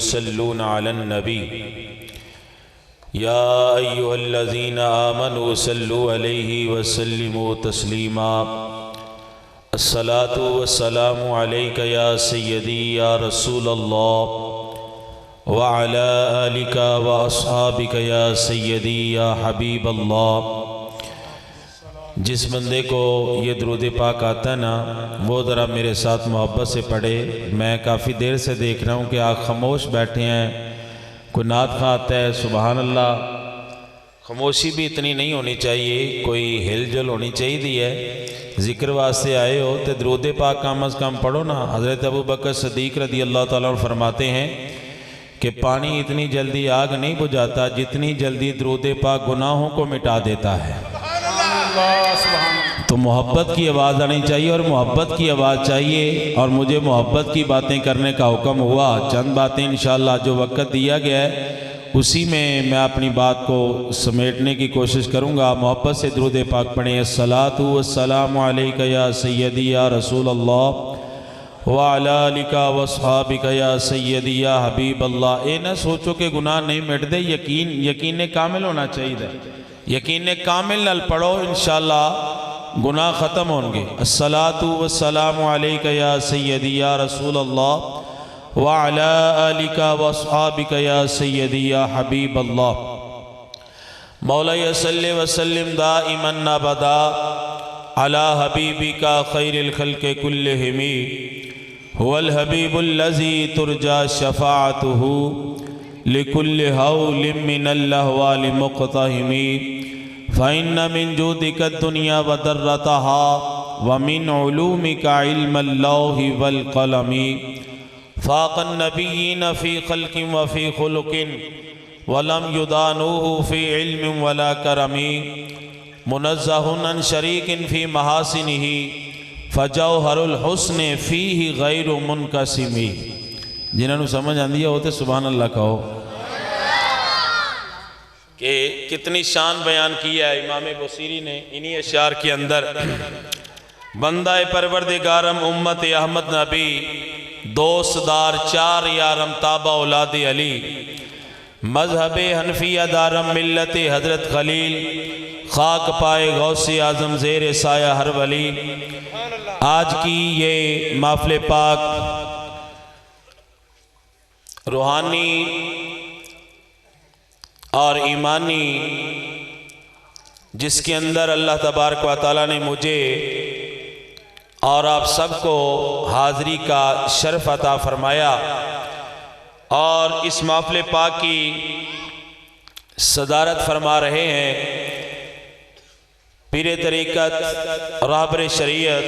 युसल्लूना Alan नबी या अय्युहल्लज़ीना आमनू सल्लु अलैहि वसल्लिमू तस्लीमा। अस्सलातु वस्सलामु अलैका या सय्यदी या रसूलल्लाह व अला आलिका व अस्हाबिका या सय्यदी या हबीबल्लाह। जिस बंदे को ये दुरूद पाक आता है ना, वो ज़रा मेरे साथ मोहब्बत से पढ़े। मैं काफ़ी देर से देख रहा हूँ कि आप खामोश बैठे हैं, कोई नात खा आता है, सुबहान अल्लाह। खामोशी भी इतनी नहीं होनी चाहिए, कोई हिलजुल होनी चाहिए है। ज़िक्र वास्ते आए हो तो दुरूद पाक कम अज़ कम पढ़ो ना। हज़रत अबू बकर सदीक़ रज़ी अल्लाह ताला अन्हु फरमाते हैं कि पानी इतनी जल्दी आग नहीं बुझाता जितनी जल्दी दुरूद पाक गुनाहों को मिटा देता है। तो मोहब्बत की आवाज़ आनी चाहिए और मोहब्बत की आवाज़ चाहिए। और मुझे मोहब्बत की बातें करने का हुक्म हुआ। चंद बातें इंशाअल्लाह जो वक़्त दिया गया है उसी में मैं अपनी बात को समेटने की कोशिश करूँगा। मोहब्बत से दुरूद पाक पढ़ें। अस्सलातु वस्सलामु अलैका या सय्यदी या रसूल अल्लाह व अला आलिका व अस्हाबिका या सय्यदी या हबीब अल्लाह। ये ना सोचो कि गुनाह नहीं मिटते, यकीन कामिल होना चाहिए। यकीन कामिल नाल पढ़ो, इंशाअल्लाह गुनाह ख़त्म होंगे। अस्सलातु वस्सलामु अलैका या सय्यदी या रसूल अल्लाह व अला आलिका व अस्हाबिका या सय्यदी या हबीब अल्लाह। मौला सल्लि व सल्लिम दाइमन अबदा अला हबीबिका खैरिल खल्क़ि कुल्लिहिम हुवल हबीबुल्लज़ी तुरजा शफ़ाअतुहु लिकुल्लि हौलिम मिनल अहवालि मुक़तहिमी। फ़इन्न मिन जूदिका दुनिया व दर्रतहा व मिन उलूमिका इल्मल लौहि वल क़लमी। फ़ाक़न नबिय्यीन फ़ी ख़ल्क़िन व फ़ी ख़ुलुक़िन व लम युदानूहु फ़ी इल्मिन वला करमी। मुनज़्ज़हुन अन शरीकिन फ़ी महासिनिही फ़जौहरुल हुस्न फ़ीहि गैरु मुनक़सिमी। जिन्होंने समझ आती है वो तो सुभान अल्लाह कहो कि कितनी शान बयान किया है इमाम बुसीरी ने इन्हीं अशार के अंदर। बंदा परवरदिगारम उम्मत अहमद नबी दोस्तदार चार यारम ताबा औलाद अली मजहब हनफिया दारम मिल्लत हजरत खलील खाक पाए गौसे आजम ज़ेर साया हर वली। आज की ये महफ़िल पाक रूहानी और ईमानी, जिसके अंदर अल्लाह तबारक व तआला ने मुझे और आप सबको हाज़री का शर्फ अता फरमाया। और इस महफ़िल पाक की सदारत फरमा रहे हैं पीर तरीक़त रहबर शरीयत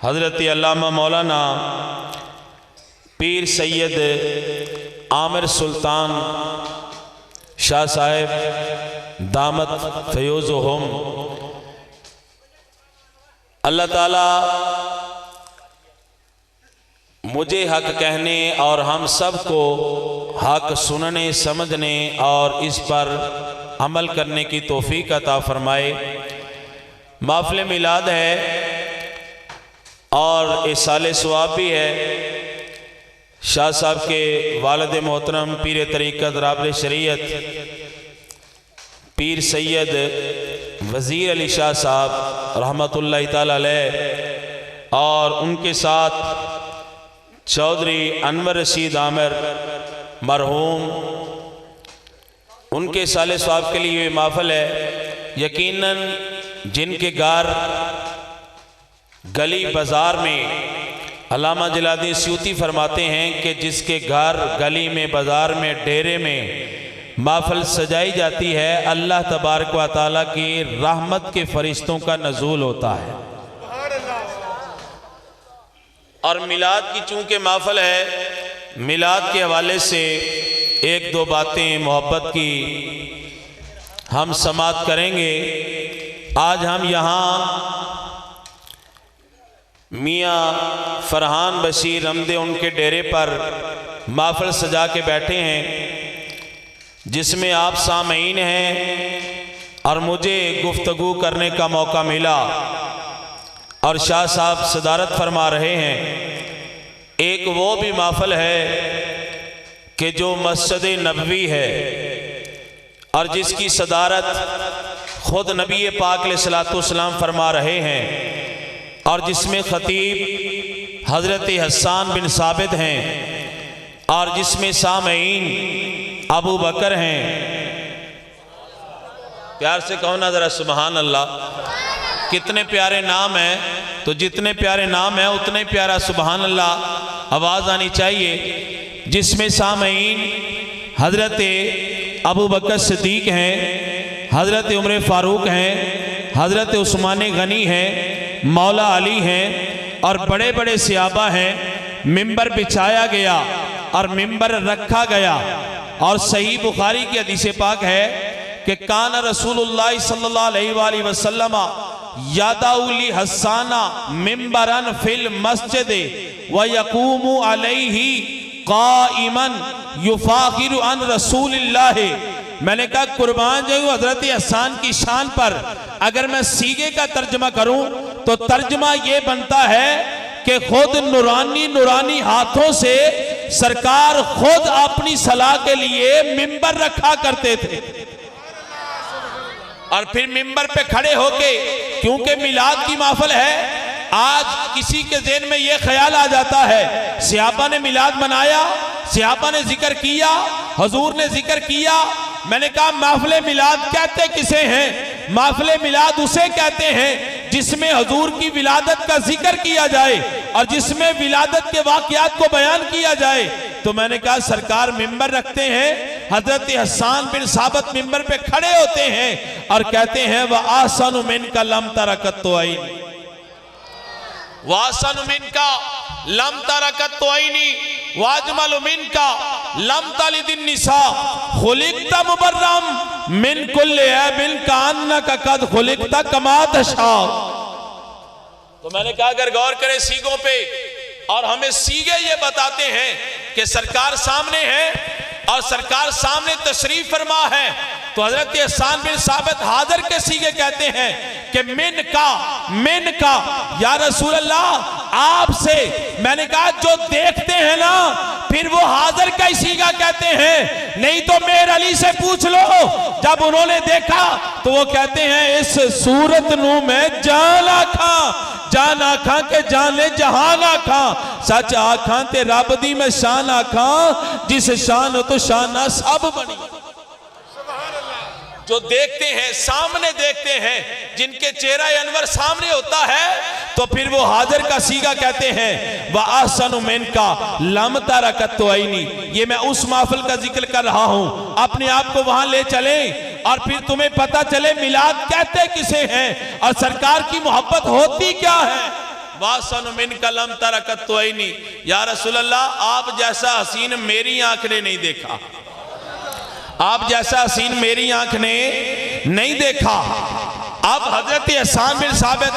हज़रत अल्लामा मौलाना पीर सैयद आमिर सुल्तान शाह साहेब दामत फयोज़ुहुम। अल्लाह ताला मुझे हक कहने और हम सब को हक सुनने समझने और इस पर अमल करने की तौफीक अता फरमाए। महफ़िल मिलाद है और इस साल सवाब भी है। शाह साहब के वालिद मोहतरम पीर तरीक़त रहबर शरीयत पीर सैयद वज़ीर अली शाह साहब रहमतुल्लाहि ताला अलैह और उनके साथ चौधरी अनवर रशीद आमिर मरहूम, उनके साले सवाब के लिए महफ़िल है। यकीनन जिनके घर गली बाज़ार में अल्लामा जलालुद्दीन सयूती फरमाते हैं कि जिसके घर गली में बाज़ार में डेरे में महफ़िल सजाई जाती है, अल्लाह तबारक व तआला की रहमत के फरिश्तों का नज़ूल होता है। और मिलाद की चूँकि महफ़िल है, मिलाद के हवाले से एक दो बातें मोहब्बत की हम समात करेंगे। आज हम यहाँ मियाँ फरहान बशीर हमदे उनके डेरे पर महफ़िल सजा के बैठे हैं, जिसमें आप सामीन हैं और मुझे गुफ्तगू करने का मौका मिला और शाह साहब सदारत फरमा रहे हैं। एक वो भी महफ़िल है कि जो मस्जिद नबवी है और जिसकी सदारत खुद नबी पाक अलैहिस्सलाम फरमा रहे हैं और जिसमें खतीब हज़रत हसन बिन साबित हैं और जिसमें सामईन अबू बकर हैं, प्यार से कहो ना ज़रा सुबहान अल्लाह। कितने प्यारे नाम हैं, तो जितने प्यारे नाम हैं उतने ही प्यारा सुबहान अल्लाह आवाज़ आनी चाहिए। जिसमें सामईन हज़रत अबू बकर सिद्दीक़ हैं, हज़रत उमर फ़ारूक हैं, हज़रत उस्मान गनी हैं, मौला अली हैं और बड़े बड़े सहाबा हैं। मिंबर बिछाया गया और मिंबर रखा गया और सही बुखारी की हदीस पाक है कि कान रसूलुल्लाह सल्लल्लाहु अलैहि वसल्लम यादाउली हसाना मिंबरन फिल मस्जिद व यकूमु अलैहि काइमन युफाखिरु अन रसूलिल्लाह। मैंने कहा कुर्बान जाऊं हजरत हसन की शान पर अगर मैं सीगे का तर्जमा करूं तो तर्जमा ये बनता है कि खुद नूरानी नूरानी हाथों से सरकार खुद अपनी सलाह के लिए मिंबर रखा करते थे और फिर मिंबर पे खड़े होके, क्योंकि मिलाद की महफिल है, आज किसी के ज़हन में यह ख्याल आ जाता है सहाबा ने मिलाद मनाया, सहाबा ने जिक्र किया, हुजूर ने जिक्र किया। मैंने कहा महफिल मिलाद कहते किसे हैं? महफिल मिलाद उसे कहते हैं जिसमें हुजूर की विलादत का जिक्र किया जाए और जिसमें विलादत के वाक़यात को बयान किया जाए। तो मैंने कहा सरकार मिंबर रखते हैं, हजरत हसन बिन साबित मिंबर पे खड़े होते हैं और कहते हैं वह आसनु मिनका लम तरकत तो आई, वासनु मिनका लम तरकत तो आईनी वाजमल मिनका लम तलिदिन निसा खुलिकता मुबर्रम मिन कुल्ली ऐबिन कान्नका कद खुलिकता कमा तशा। तो मैंने कहा अगर गौर करें सीगों पे, और हमें सीगे ये बताते हैं कि सरकार सामने है और सरकार सामने तशरीफ फरमा है, तो हजरत हसन बिन साबित हाजिर के सीगे कहते हैं कि मिन का या रसूल अल्लाह आपसे। मैंने कहा जो देखते हैं ना फिर वो हाजिर का ही सीगा कहते हैं, नहीं तो मेर अली से पूछ लो, जब उन्होंने देखा तो वो कहते हैं इस सूरत नू में जान आखा, जान आखा के जाने जहान आखा, सच आखा ते रब दी मैं शान आखा, जिस शान हो तो शाना सब बनी। जो देखते हैं सामने देखते हैं, जिनके चेहरा अनवर सामने होता है, तो फिर वो हाजिर का सीगा कहते हैं वह आसनु मिनका लम तरकत तो आईनी। ये मैं उस महफिल का जिक्र कर रहा हूं, अपने आप को वहां ले चले और फिर तुम्हें पता चले मिलाद कहते किसे हैं और सरकार की मोहब्बत होती क्या है। वासन मिनका लम तरकत तो आईनी, या रसूल अल्लाह आप जैसा हसीन मेरी आंख ने नहीं देखा, आप जैसा हसीन मेरी आंख ने नहीं देखा। अब हजरत हसन बिन साबित,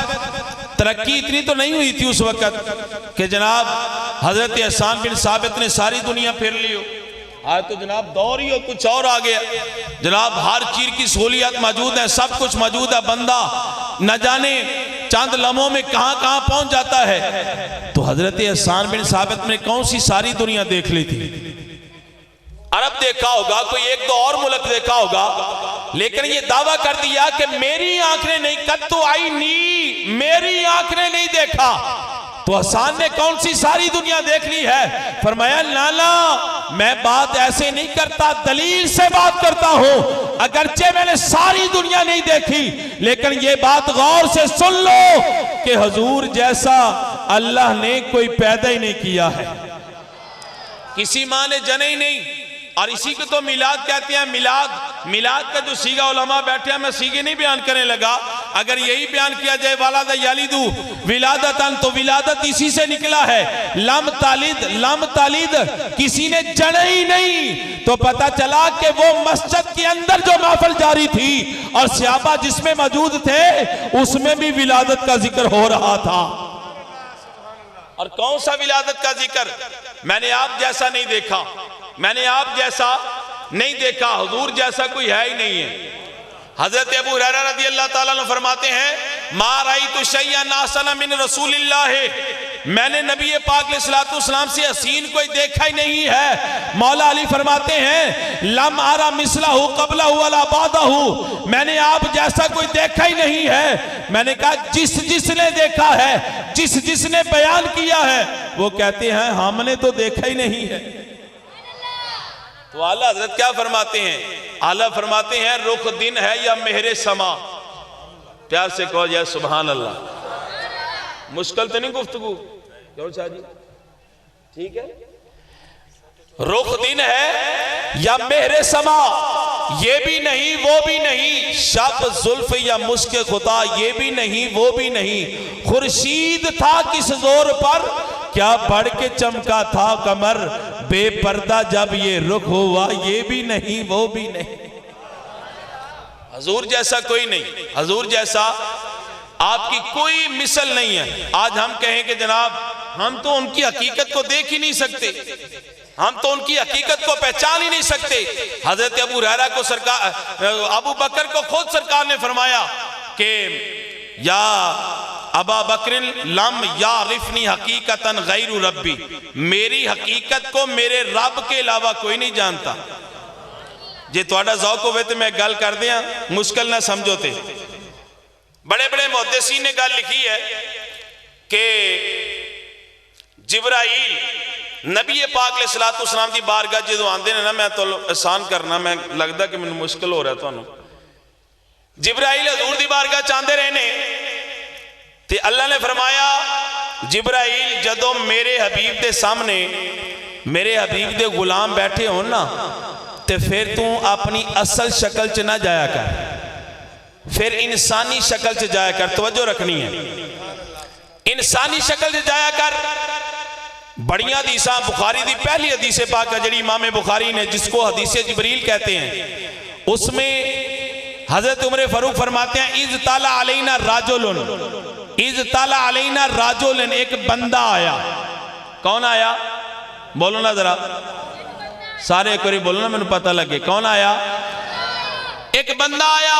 तरक्की इतनी तो नहीं हुई थी उस वक्त कि जनाब हजरत हसन बिन साबित ने सारी दुनिया फिर ली हो, आज तो जनाब दौर ही हो कुछ और आ गया। जनाब हर चीज की सहूलियत मौजूद है, सब कुछ मौजूद है, बंदा न जाने चंद लम्हों में कहां कहां पहुंच जाता है। तो हजरत हसन बिन साबित ने कौन सी सारी दुनिया देख ली थी? अरब देखा होगा, कोई एक दो और मुल्क देखा होगा, लेकिन ये दावा कर दिया कि मेरी आंख ने नहीं, कद तो आई नी, मेरी आंख ने नहीं देखा। तो हसन ने कौन सी सारी दुनिया देख ली है? फरमाया नाना मैं बात ऐसे नहीं करता, दलील से बात करता हूं। अगरचे मैंने सारी दुनिया नहीं देखी, लेकिन ये बात गौर से सुन लो कि हुजूर जैसा अल्लाह ने कोई पैदा ही नहीं किया है, किसी माँ ने जने ही नहीं। और इसी को तो मिलाद कहते हैं। मिलाद का जो सीगा उलमा बैठे हैं, मैं सीगे नहीं बयान करने लगा, अगर यही बयान किया जाए वालाद यालिदू विलादतन, तो विलादत इसी से निकला है। लम तालिद किसी ने जने ही नहीं, तो पता चला कि वो मस्जिद के अंदर जो महफिल जारी थी और सहाबा जिसमें मौजूद थे उसमें भी विलादत का जिक्र हो रहा था। और कौन सा विलादत का जिक्र? मैंने आप जैसा नहीं देखा, मैंने आप जैसा नहीं देखा, हुजूर जैसा कोई है ही नहीं है। हजरत अबू हुरैरा रज़ी अल्लाह ताला अन्हु फरमाते हैं मा राइतु शैयन अहसन मिन रसूलिल्लाह, मैंने नबी पाक अलैहिस्सलाम से हसीन कोई देखा ही नहीं है। मौला अली फरमाते हैं लम आरा मिसलहु क़ब्लहु वला बादहु, मैंने आप जैसा कोई देखा ही नहीं है। मैंने कहा जिसने देखा है, जिसने बयान किया है, वो कहते हैं हमने तो देखा ही नहीं है। तो आला हजरत क्या फरमाते हैं? आला फरमाते हैं रुख दिन है या मेहरे समा। प्यार से कहो जय सुभान अल्लाह। मुश्किल तो नहीं गुफ्तगू? क्यों शाह जी? ठीक है। रुख दिन है या मेहरे समा, ये भी नहीं वो भी नहीं। शब जुल्फ या मुश्क खुदा, ये भी नहीं वो भी नहीं। खुर्शीद था किस जोर पर, क्या बढ़ के चमका था कमर। बेपर्दा जब ये रुख हुआ, ये भी नहीं वो भी नहीं। हजूर जैसा कोई नहीं, हजूर जैसा आपकी कोई मिसल नहीं है। आज हम कहें कि जनाब हम तो उनकी हकीकत को देख ही नहीं सकते, हम तो उनकी हकीकत को पहचान ही नहीं सकते। हजरत अबू हुरैरा को सरकार, अबू बकर को खुद सरकार ने फरमाया कि या अबा बकरिन लम यारिफनी हकीकतन गैरु रब्बी, मेरी हकीकत को मेरे रब के अलावा कोई नहीं जानता। जे तुहाडा ज़ौक होवे तो मैं गल कर दियां, मुश्किल ना समझो। ते बड़े बड़े मुहद्दिसीन ने गल लिखी है कि जिब्राइल नबी पाक अलैहिस्सलाम की बारगाह जो आते हैं ना, मैं तो एहसान करना, मैं लगता कि मैंने मुश्किल हो रहा है तुहानू। जिब्राइल हजूर की बारगाह चाहते रहे ने, ते अल्लाह ने फरमाया जिब्राइल जदों मेरे हबीब के सामने मेरे हबीब के गुलाम बैठे हो ना, तो फिर तू अपनी असल शक्ल च ना जाया कर, फिर इंसानी शक्ल च जाया कर। तवज्जो रखनी है, इंसानी शक्ल च जाया कर। बड़िया हदीसा, बुखारी की पहली हदीस पाक है जी इमाम बुखारी ने, जिसको हदीस जिब्रील कहते हैं, उसमें हजरत उमर फारूक फरमाते हैं इज़ ताला अलैना राजुलन, इज़ ताला अलैना राजुलन, एक बंदा आया। कौन आया? बोलो ना जरा सारे, एक बारी बोलो ना, मैंने पता लगे कौन आया। एक बंदा आया,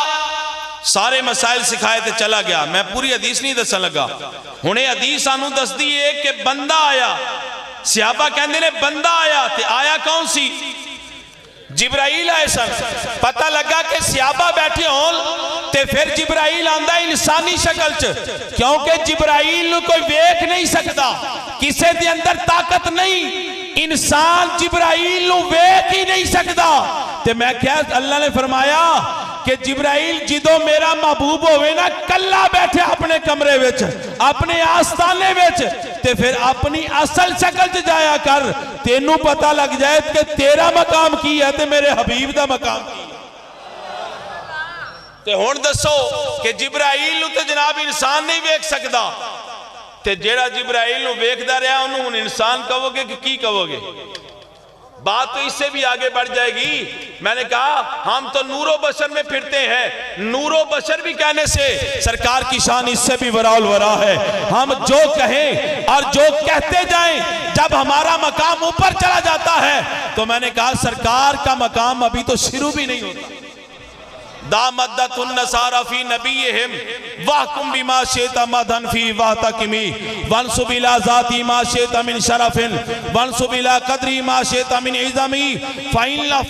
सारे मसाइल सिखाए तो चला गया। मैं पूरी हदीस नहीं दसन लगा, हुणे हदीस सानू दसदी है कि बंदा आया। सहाबा कहंदे ने बंदा आया, ते आया कौन सी? जिब्राइल आए सन। पता लगा कि सहाबा बैठे होन ते फिर जिब्राइल आंदा इंसानी शक्ल च, क्योंकि जिब्राइल नू कोई वेख नहीं सकता, किसी दे अंदर ताकत नहीं, इंसान जिब्राइल नू वेख ही नहीं सकता। ते मैं क्या, अल्लाह ने फरमाया कि जिब्राइल जिदों मेरा महबूब होवे ना, कल्ला बैठे अपने कमरे विच, अपने आस्थाने विच, ते फिर अपनी असल शक्ल च जाया कर, तेनू पता लग जाए कि तेरा मकाम की है ते मेरे हबीब दा मकाम की। ते हुण दसो कि जिब्राइल नू ते जनाब इंसान नहीं वेख सकदा, ते जेड़ा जिब्राइल नू वेखदा रहा उन्होंने हुण इंसान कहोगे कि की कहोगे? बात तो इससे भी आगे बढ़ जाएगी। मैंने कहा हम तो नूरो बशर में फिरते हैं, नूरो बशर भी कहने से सरकार की शान इससे भी वराउल वरा है। हम जो कहें और जो कहते जाएं, जब हमारा मकाम ऊपर चला जाता है तो मैंने कहा सरकार का मकाम अभी तो शुरू भी नहीं होता। दामद्दतुन नसारा फी नबीहिम वहकुम बिमा शिता मदन फी वहतकिमी वंसुब इला जाती मा शिता मिन शरफिन वंसुब इला कदरी मा शिता मिन इज़मी फइन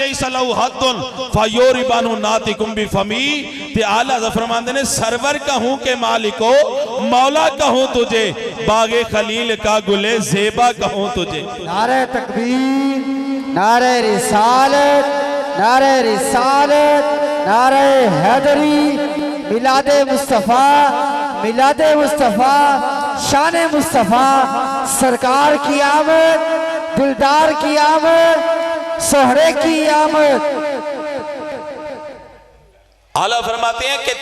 लैसा लहु हद्दुन फयुरिबानु नातिकुम बिफमी। ते आला फरमाते ने सरवर कहूं के मालिको, मौला कहूं तुझे, बागे खलील का गुले ज़ेबा कहूं तुझे। नारे तकबीर, नारे रिसालत, नारे रिसालत, नारे हैदरी, मिलादे मुस्तफ़ा, मिलादे मुस्तफ़ा, शान मुस्तफ़ा, सरकार की आमद, दिलदार की आमद, सोहरे की आमद। आला फरमाते हैं कि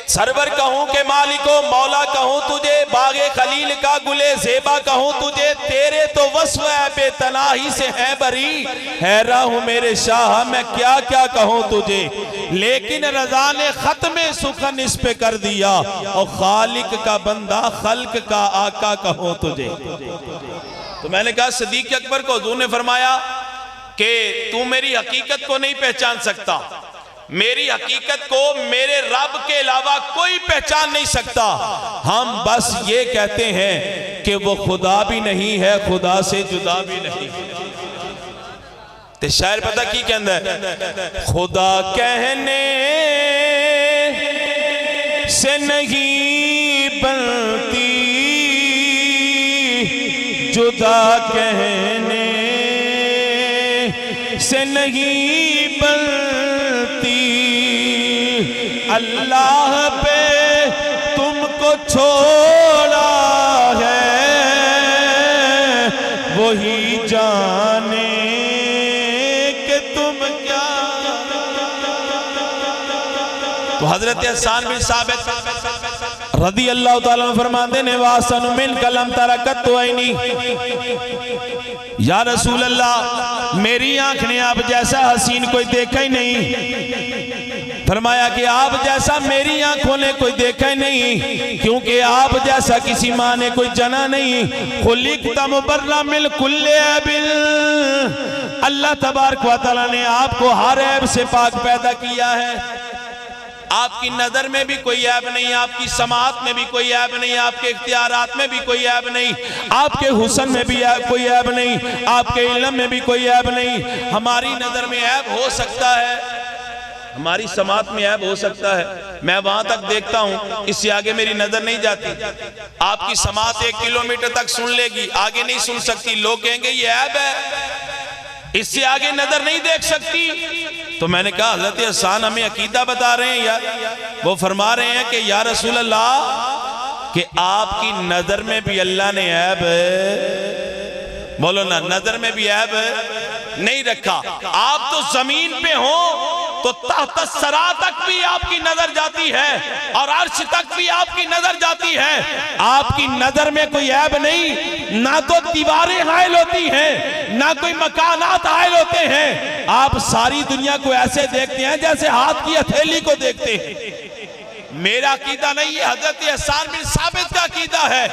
सरवर कहूं के मालिको, मौला कहूं तुझे, बागे खलील का गुले ज़ेबा कहूं तुझे, तेरे तो वस्फ़ है बेतनाही से है बरी, हैरा हूं मेरे शाह मैं क्या क्या कहूं तुझे, लेकिन रज़ा ने ख़त्म सुखन इस पे कर दिया, और खालिक का बंदा खल्क का आका कहूं तुझे। तो मैंने कहा सदीक अकबर को हुज़ूर ने फरमाया कि तू मेरी हकीकत को नहीं पहचान सकता, मेरी हकीकत को मेरे रब के अलावा कोई पहचान नहीं सकता। हम बस ये कहते हैं कि वो खुदा भी नहीं है, खुदा से जुदा भी नहीं। तो शायर पता की कहता है, खुदा कहने से नहीं बनती, जुदा कहने से नहीं बनती, अल्लाह पे तुमको छोड़ा है, वही जाने कि तुम क्या। तो हजरत हसन बिन साबित रदी अल्लाह ताला फरमाते ने, वासन मिन कलम तरकत तो आईनी, या रसूल अल्लाह मेरी आंख ने आप जैसा हसीन कोई देखा ही नहीं। फरमाया कि आप जैसा मेरी आंखों ने कोई देखा ही नहीं, क्योंकि आप जैसा किसी माँ ने कोई जना नहीं। खुलिक़्ता मुबर्रा मिन कुल्लि ऐबिन, अल्लाह तबारक व तआला ने आपको हर ऐब से पाक पैदा किया है। आपकी नजर में भी कोई ऐब नहीं, आपकी समात में भी कोई ऐब नहीं, आपके इख्तियारात में भी कोई ऐब नहीं, आपके हुस्न में भी कोई ऐब नहीं, आपके इल्म में भी कोई ऐब नहीं। हमारी नजर में ऐब हो सकता है, हमारी समात में ऐब हो सकता है, मैं वहां तक देखता हूं, इससे आगे मेरी नजर नहीं जाती। आपकी समात 1 किलोमीटर तक सुन लेगी, आगे नहीं सुन सकती। लोग कहेंगे ये ऐब है, इससे आगे नजर नहीं देख सकती। तो मैंने कहा हजरत हसन हमें अकीदा बता रहे हैं यार। वो फरमा रहे हैं कि या रसूल अल्लाह कि आपकी नजर में भी अल्लाह ने ऐब, बोलो ना, नजर में भी ऐब नहीं रखा। आप तो जमीन पे हो तो तहत सरा तक भी आपकी नजर जाती है और अर्श तक भी आपकी नजर जाती है। आपकी नजर में कोई ऐब नहीं, ना तो दीवारें हायल होती हैं, ना कोई मकानात हायल होते हैं। आप सारी दुनिया को ऐसे देखते हैं जैसे हाथ की हथेली को देखते हैं। मेरा अकीदा नहीं है, हजरत हसन बिन साबित का अकीदा है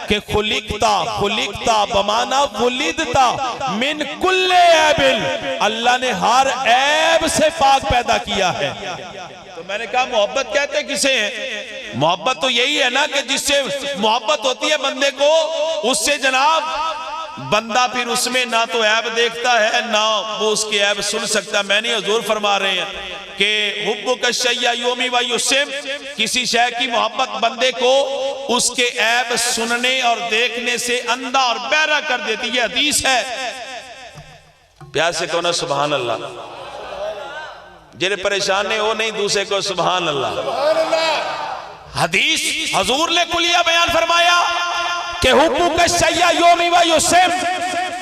कि खुलिक़्ता बमाना वुलिदता मिन कुल्ले ऐबिन, अल्लाह ने हर ऐब से पाक पैदा किया है। तो मैंने कहा मोहब्बत कहते किसे हैं? मोहब्बत तो यही है ना कि जिससे मोहब्बत होती है बंदे को, उससे जनाब बंदा फिर उसमें ना तो ऐब देखता है ना वो उसके ऐब सुन सकता। मैंने हुजूर फरमा रहे हैं कि हुब्बुक शय्या योमी व युसिम, किसी शय की मोहब्बत बंदे को उसके ऐब सुनने और देखने से अंधा और बहरा कर देती है। हदीस है, प्यार से कहो ना सुभान अल्लाह। जिन्हें परेशान है वो नहीं, दूसरे को सुभान अल्लाह। हदीस हुजूर ने कुलिया बयान फरमाया कि हुब्बुक शय्या योमी व युसिम,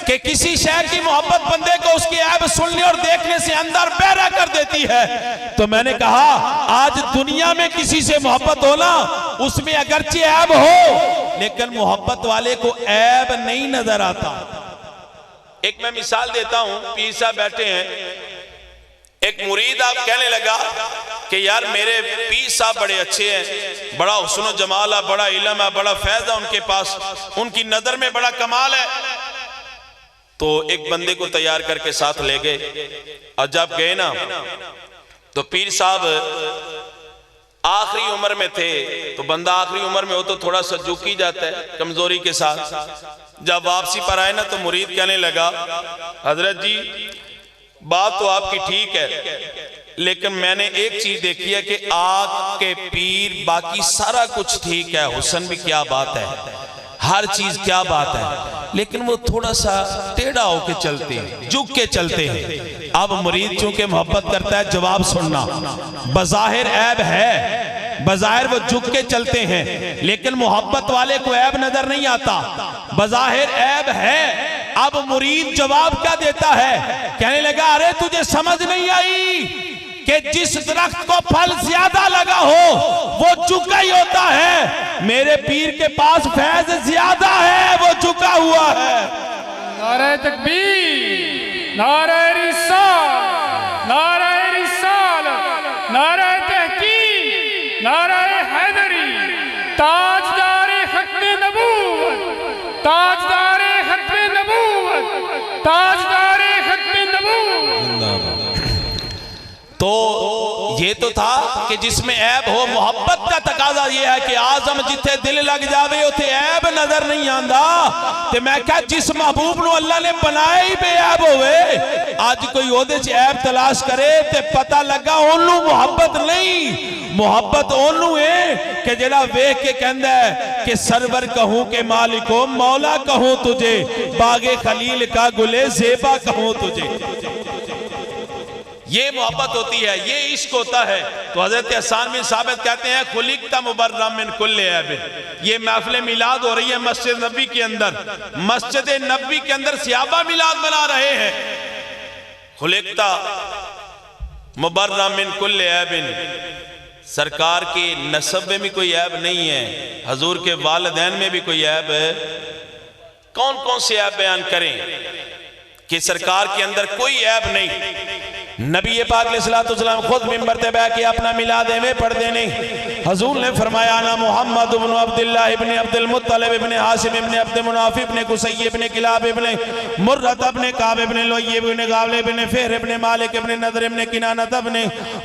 कि किसी शहर की मोहब्बत बंदे को उसकी ऐब सुनने और देखने से अंदर बहरा कर देती है। तो मैंने कहा आज दुनिया में किसी से मोहब्बत हो ना, उसमें अगरचे ऐब हो लेकिन मोहब्बत वाले को ऐब नहीं नजर आता। एक मैं मिसाल देता हूं, पीर साहब बैठे हैं, एक मुरीद आप कहने लगा कि यार मेरे पीर साहब बड़े अच्छे हैं, बड़ा हुस्न जमाल है, बड़ा इल्म है, बड़ा फैज है उनके पास, उनकी नजर में बड़ा कमाल है। तो एक बंदे को तैयार करके साथ ले गए और जब गए ना तो पीर साहब आखिरी उम्र में थे। तो बंदा आखिरी उम्र में हो तो थोड़ा सा झुकी जाता है कमजोरी के साथ। जब वापसी पर आए ना तो मुरीद कहने लगा, हजरत जी बात तो आपकी ठीक है, लेकिन मैंने एक चीज देखी है कि आपके पीर बाकी सारा कुछ ठीक है, हुस्न भी क्या बात है, हर चीज क्या बात है, लेकिन वो थोड़ा सा टेढ़ा होके चलते हैं, झुक के चलते हैं। अब मुरीद चूंकि मोहब्बत करता है, जवाब सुनना, बज़ाहिर ऐब है, बज़ाहिर वो झुक के चलते हैं, लेकिन मोहब्बत वाले को ऐब नजर नहीं आता, बज़ाहिर ऐब है। अब मुरीद जवाब क्या देता है? कहने लगा, अरे तुझे समझ नहीं आई कि जिस दरख्त को फल ज्यादा लगा हो वो झुका ही होता है। मेरे पीर के पास फैज ज्यादा है, वो झुका हुआ है। नारे तकबीर, नारे रिसालत, नारे रिसालत, नारे तहकीक, नारे हैदरी, ताजदारे खत्मे नबूवत, ताजदारे खत्मे नबूवत, ताजदारे खत्मे नबूवत। तो ये तो था कि जिसमें ऐब हो, मोहब्बत का तकाजा ये है कि आजम जिथे दिल लग जावे उथे ऐब नजर नहीं आंदा। ते मैं क्या जिस महबूब नु अल्लाह ने बनाया ही बेऐब होवे, आज कोई ओदे च ऐब तलाश करे ते पता लगा ओनू मोहब्बत नहीं, मोहब्बत ओनू है कि जेड़ा वेख के कहंदा है कि सरवर कहूं के मालिको मौला कहूं तुझे, बागे खलील का गुले ज़ेबा कहूं तुझे। ये मोहब्बत होती है, ये इश्क होता है। तो हजरत हसन बिन साबित कहते हैं खुलिकता मुबर्रम मिन कुल्li ऐब। ये महफिल मिलाद हो रही है मस्जिद नबी के अंदर, मस्जिद नबी के अंदर सहाबा मिलाद मना रहे हैं। खुलिकता मुबर्रम मिन कुल्li ऐब, सरकार के नसब में भी कोई ऐब नहीं है, हजूर के वालिदैन में भी कोई ऐब है। कौन कौन से ऐब बयान करें कि सरकार के अंदर कोई ऐब नहीं। नबी पाक अलैहिस्सलाम खुद मिंबर पे बैठ के अपना मिलाद में पढ़ देने, हजूर ने फरमाया ना मोहम्मद इब्न अब्दुल्लाह इब्न अब्दुल मुत्तलिब इब्न हाशिम इब्न अब्द मुनाफ इब्न कुसै इब्न किलाब इब्न मुर्रत इब्न काब इब्न लुय इब्न गालिब इब्न फिहर इब्न मालिक इब्न नदर इब्न किनानत इब्न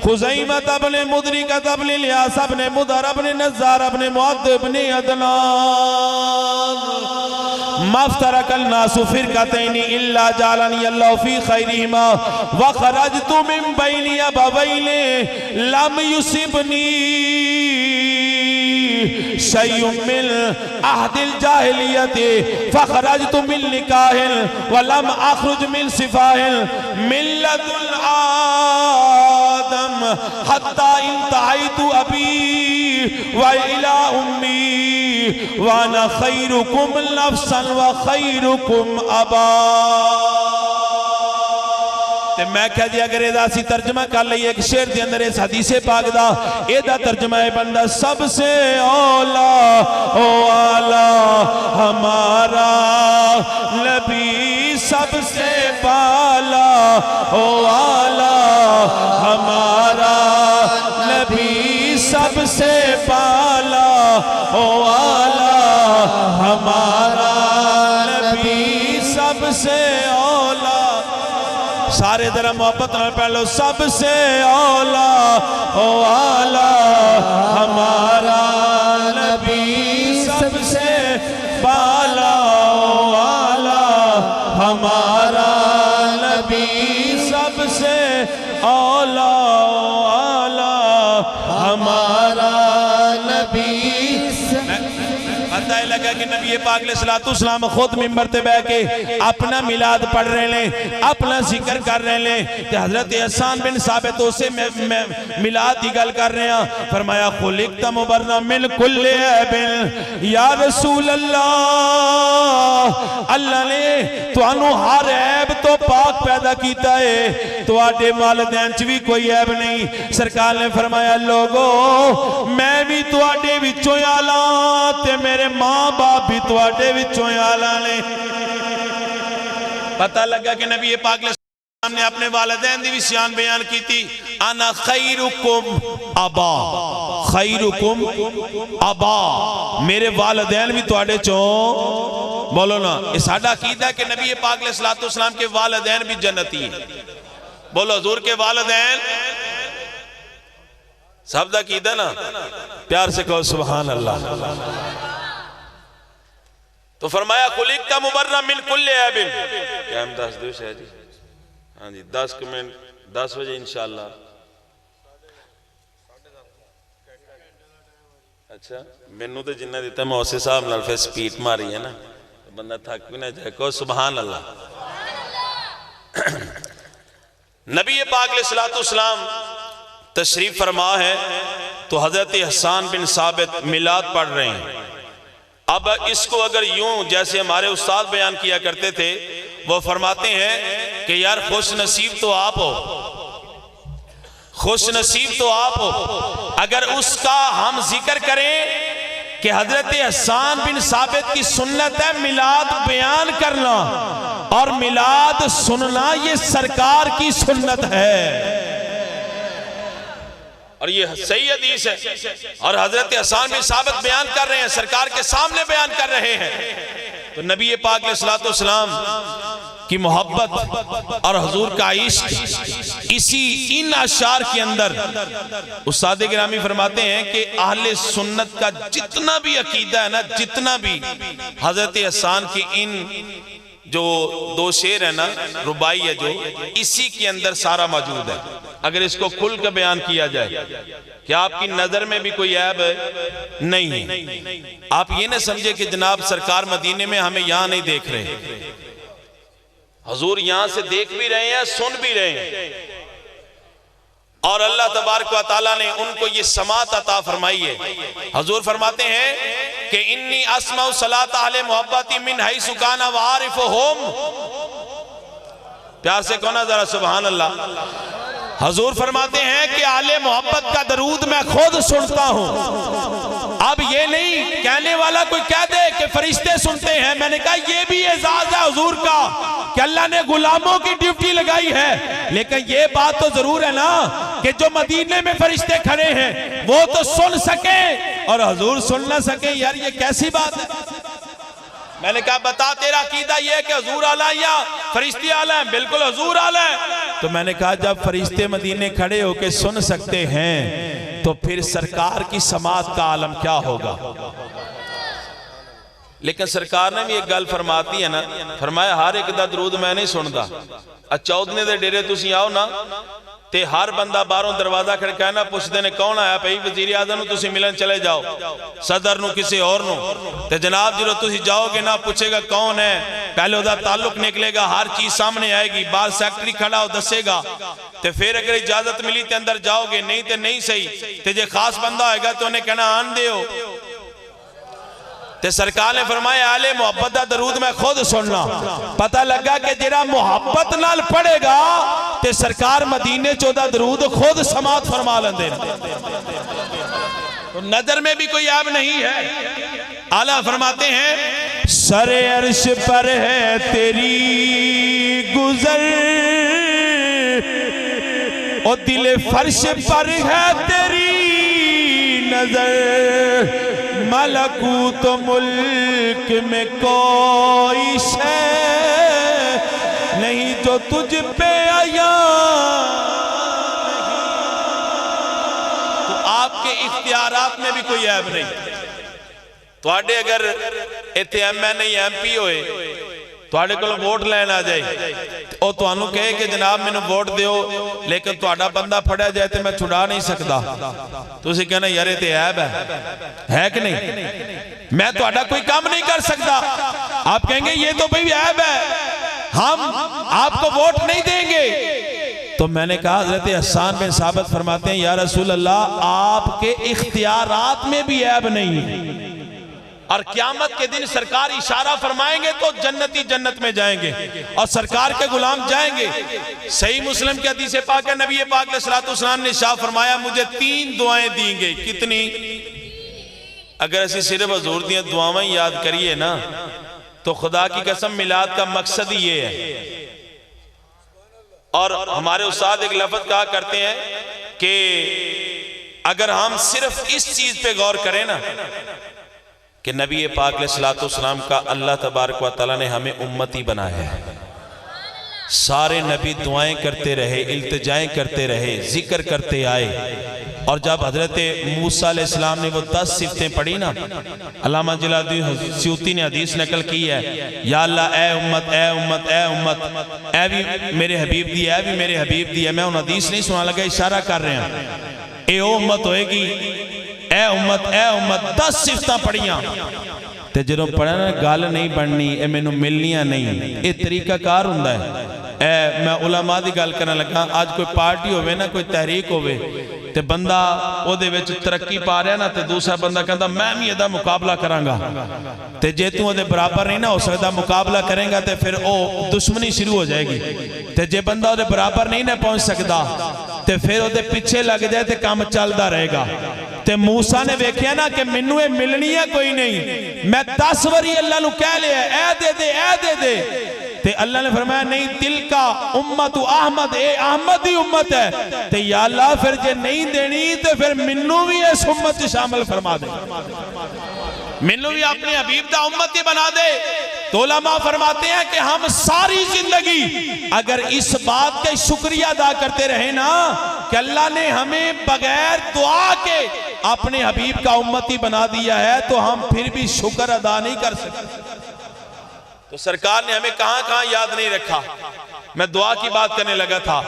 खुज़ैमत इब्न मुदरिकत इब्न इलियास इब्न मुदर इब्न नज़्ज़ार इब्न मुअद्द इब्न अदनान मफ्तरकल नासु फिरकतैनि इल्ला जालनी अल्लाहु फी खैरिहिमा व खरजतु मिन बैनि अबवैनि लम युसिबनी शैउम मिन अहदिल जाहिलियति फखरजतु मिन निकाहिल व लम अखरुज मिन सिफाहिल मिल्लतुल आदम हत्ता इंतहाइतु अबी व इला उम्मी वाना खैरुकुम नफ्सन व खैरुकुम अबा। ते मैं कह दिया अगर एदा असी तर्जमा कर लईए एक शेर के अंदर इस हदीसे पाक दा एदा तर्जमा है बंदा सबसे औला ओ आला हमारा नबी, सबसे बाला ओ आला हमारा नबी, सबसे बाला ओ आला हमारा नबी, सबसे औला। सारे तरह मोहब्बत में पढ़ लो, सबसे औला ओ आला हमारा नबी, सबसे बाला ओ आला हमारा नबी, सबसे औला ओ आला हमारा नबी। पता लगा कि नबी पाक अलैहिस्सलाम खुद मिंबर पे बैठ के अपना मिलाद पढ़ रहे हैं, अपना जिक्र कर रहे हैं। तो हजरत हसन बिन साबित उसे मिलाद की गल कर रहे हैं। फरमाया खुलिकता मुबर्रम मिन कुल्li ऐब या रसूल अल्लाह, अल्लाह ने तुहानू हर ऐब तो पाक पैदा किया है, तुहाडे वालिदैन च भी कोई ऐब नहीं। सरकार ने फरमाया लोगो मैं भी तुहाडे विचों आला ते मेरे मां बाप भी तुहाडे विचों आला ने। पता लगा कि नबी पाक ने अपने वालिदैन दी भी शान बयान की थी, अना खैरुकुम अबा, खैरुकुम अबा, मेरे वालिदैन भी तुहाडे चों। बोलो ना, ये साडा अकीदा है कि नबी पाक अलैहिस्सलाम के वालिदैन भी जन्नती हैं। बोलो हुजूर के वालिदैन सब दा कीदा ना, प्यार से कहो सुभान अल्लाह। तो फरमाया खुलिकता मुबर्रम मिन कुल्li ऐब। क्या हम 10 दो शायद जी, हाँ जी 10 मिनट 10 बजे इंशाल्लाह। अच्छा मैनू तो जिन्ना दिता मैं उस हिसाब नाल फिर स्पीड मारी है ना, तो बंदा थक भी ना जाए। कहो सुभान अल्लाह। नबी पाक अलैहिस्सलाम तशरीफ फरमा है तो हजरत हसन बिन साबित मिलाद पढ़ रहे हैं। अब इसको अगर यूं जैसे हमारे उस्ताद बयान किया करते थे, वो फरमाते हैं कि यार खुश नसीब तो आप हो, खुश नसीब तो आप हो अगर उसका हम जिक्र करें कि हजरत हसन बिन साबित की सुन्नत है मिलाद बयान करना और मिलाद सुनना, ये सरकार की सुन्नत है और ये सही हदीस है। और हजरत हसन बिन साबित बयान कर रहे हैं, सरकार के सामने बयान कर रहे हैं। तो नबी पाक अलैहिस्सलाम की मोहब्बत और हुजूर का इश्क इसी इन अशार के अंदर उस्ताद गिरामी फरमाते हैं कि अहले सुन्नत का जितना भी अकीदा है ना, जितना भी हजरत हसन की इन जो दो शेर है ना, रुबाई है जो, इसी के अंदर सारा मौजूद है। अगर इसको खुल कर बयान किया जाए कि आपकी नजर में भी कोई ऐब नहीं है, आप ये ना समझे कि जनाब सरकार मदीने में हमें यहां नहीं देख रहे, हुजूर यहां से देख भी रहे हैं, सुन भी रहे हैं, और अल्लाह तबारक व तआला ने उनको ये समात अता फरमाई है। हुजूर फरमाते हैं कि इन्नी अस्माउ सलात अहले मोहब्बती मिन हैसु काना व आरिफुहुम। प्यार से कहो ना जरा सुभान अल्लाह। हुजूर फरमाते हैं कि आले मोहब्बत का दरूद मैं खुद सुनता हूं। अब ये नहीं कहने वाला कोई कह दे कि फरिश्ते सुनते हैं, मैंने कहा ये भी एजाज है हुजूर का कि अल्लाह ने गुलामों की ड्यूटी लगाई है, लेकिन ये बात तो जरूर है ना कि जो मदीने में फरिश्ते खड़े हैं वो तो सुन सके और हुजूर सुन ना सके। यार ये कैसी बात है। मैंने कहा बता तेरा अकीदा ये है कि हुजूर आला या फरिश्ते आला है? बिल्कुल हुजूर आला है। तो मैंने कहा जब फरिश्ते मदीने खड़े होके सुन सकते हैं तो फिर सरकार की समात का आलम क्या होगा। लेकिन सरकार ने भी एक गल फरमाती है ना, फरमाया हर एक दा दरूद मैं नहीं सुनता। चौधने दे डेरे तुसी आओ ना ते हर बंदा बाहरों दरवाजा खड़काना पुछते ने कौन आया, भाई वजीर आज़म तुसी मिलन चले जाओ, सदर नु किसी और नु, ते जनाब जो तुसी जाओगे ना पूछेगा कौन है, पहले उदा ताल्लुक निकलेगा, हर चीज सामने आएगी, बाहर सेक्रेटरी खड़ा हो दसेगा, ते फिर अगर इजाजत मिली ते अंदर जाओगे, नहीं ते नहीं सही, ते जे खास बंदा होएगा तो उन्हें कहना आन दे हो। ते सरकार ने फरमाया आले मोहब्बत दा दरूद मैं खुद सुनना। पता लगा कि जेड़ा मोहब्बत नाल पढ़ेगा ते सरकार मदीने चौदा दरूद खुद समात फरमा लेंदे। तो नजर में भी कोई ऐब नहीं है। आला फरमाते हैं सरे अर्श पर है तेरी गुजर, और दिले फर्श पर है तेरी नजर, मलकूत मुल्क में कोई शय नहीं जो तुझ पे आया। तो आपके इख्तियारात में भी कोई ऐब नहीं। तुहाडे अगर इत्थे MNA MP होए तुहाडे कोल वोट लैन आ जाए और तुहानू कहे कि जनाब मैनू वोट दियो, लेकिन तुहाडा बंदा फड़िया जाए तो मैं छुड़ा नहीं सकता, तुसी कहना यार ये ऐब है कि नहीं, मैं तुहाडा कोई काम नहीं कर सकता। आप कहेंगे ये तो भाई ऐब है, हम आपको वोट नहीं देंगे। तो मैंने कहा हजरत हसन बिन साबित फरमाते हैं या रसूल अल्लाह आपके इख्तियारात में भी ऐब नहीं है, और क़यामत के दिन सरकार इशारा फरमाएंगे तो जन्नती जन्नत में जाएंगे और सरकार के गुलाम जाएंगे। सही मुस्लिम की हदीस पाक है, नबी पाक अलैहिस्सलातु वस्सलाम ने इरशाद फरमाया मुझे 3 दुआएं दी गई। कितनी? अगर असी सिर्फ हुजूर दी दुआएं याद करिए ना तो खुदा की कसम मिलाद का मकसद ही ये है। और हमारे उस्ताद एक लफ्ज कहा करते हैं कि अगर हम सिर्फ इस चीज पे गौर करें ना कि नबी पाक अलैहिस्सलातु वस्सलाम का अल्लाह तबारक व तआला ने हमें उम्मती बनाया है, सारे नबी दुआएं करते रहे, इल्तिजाएं करते रहे, जिक्र करते आए, और जब हजरत मूसा अलैहिस्सलाम ने वो 10 सिफतें पढ़ी ना, अल्लामा जलालुद्दीन सूती ने हदीस नकल की है, या अल्लाह ए उम्मत ए उम्मत ए उम्मत, ए भी मेरे हबीब दी, ए भी मेरे हबीब दी है। मैं उन हदीस नहीं सुना लगा, इशारा कर रहे हैं ए उम्मत होएगी, ए उम्मत 10 सिफतां पढ़ियां ते जो पढ़ा ना गल नहीं बननी, ए मैनू मिलनियां नहीं, ये तरीकाकार हुंदा है। ए मैं उलमा दी गल करन लगा, आज कोई पार्टी होवे ना, कोई तहरीक होवे ते बंदा ओदे विच तरक्की पा रहा ना, ते दूसरा बंदा कहता मैं भी एदा मुकाबला करांगा, ते जे तू ओदे बराबर नहीं ना हो सकता, मुकाबला करेगा तो फिर ओ दुश्मनी शुरू हो जाएगी, ते जे बंदा ओदे बराबर नहीं ना पहुंच सकता ते फिर ओदे पीछे लग जाए तो काम चलता रहेगा। ते मूसा ने वेख्या ना कि मैनू ये मिलनी है कोई नहीं, मैं 10 बारी अल्लाह नू कह लिया ए दे दे ए दे दे, ते अल्लाह ने फरमाया नहीं तिल का उम्मत अहमद, ए अहमद की उम्मत है, ते या अल्लाह फिर जे नहीं देनी तो फिर मैनू भी इस उम्मत शामिल फरमा दे, मैनू भी अपने हबीब दा उम्मत ही बना दे। तो उलमा फरमाते हैं कि हम सारी जिंदगी अगर इस बात का शुक्रिया अदा करते रहे ना कि अल्लाह ने हमें बगैर दुआ के अपने हबीब का उम्मती बना दिया है, तो हम फिर भी शुक्र अदा नहीं कर सकते। तो सरकार ने हमें कहां कहां याद नहीं रखा। मैं दुआ की बात करने लगा था,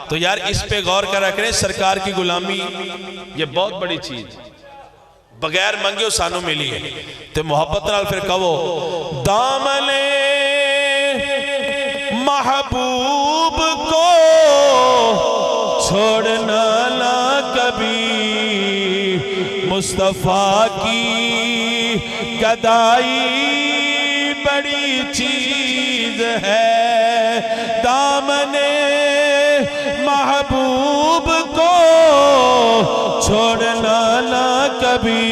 तो यार इस पे गौर कर रखें, सरकार की गुलामी ये बहुत बड़ी चीज, बगैर मंगे सानू मिली है। तो मोहब्बत नाल फिर कहो, दामने महबूब को छोड़ना ना कभी, मुस्तफा की गदाई बड़ी चीज है। दामने महबूब को छोड़ना ना कभी,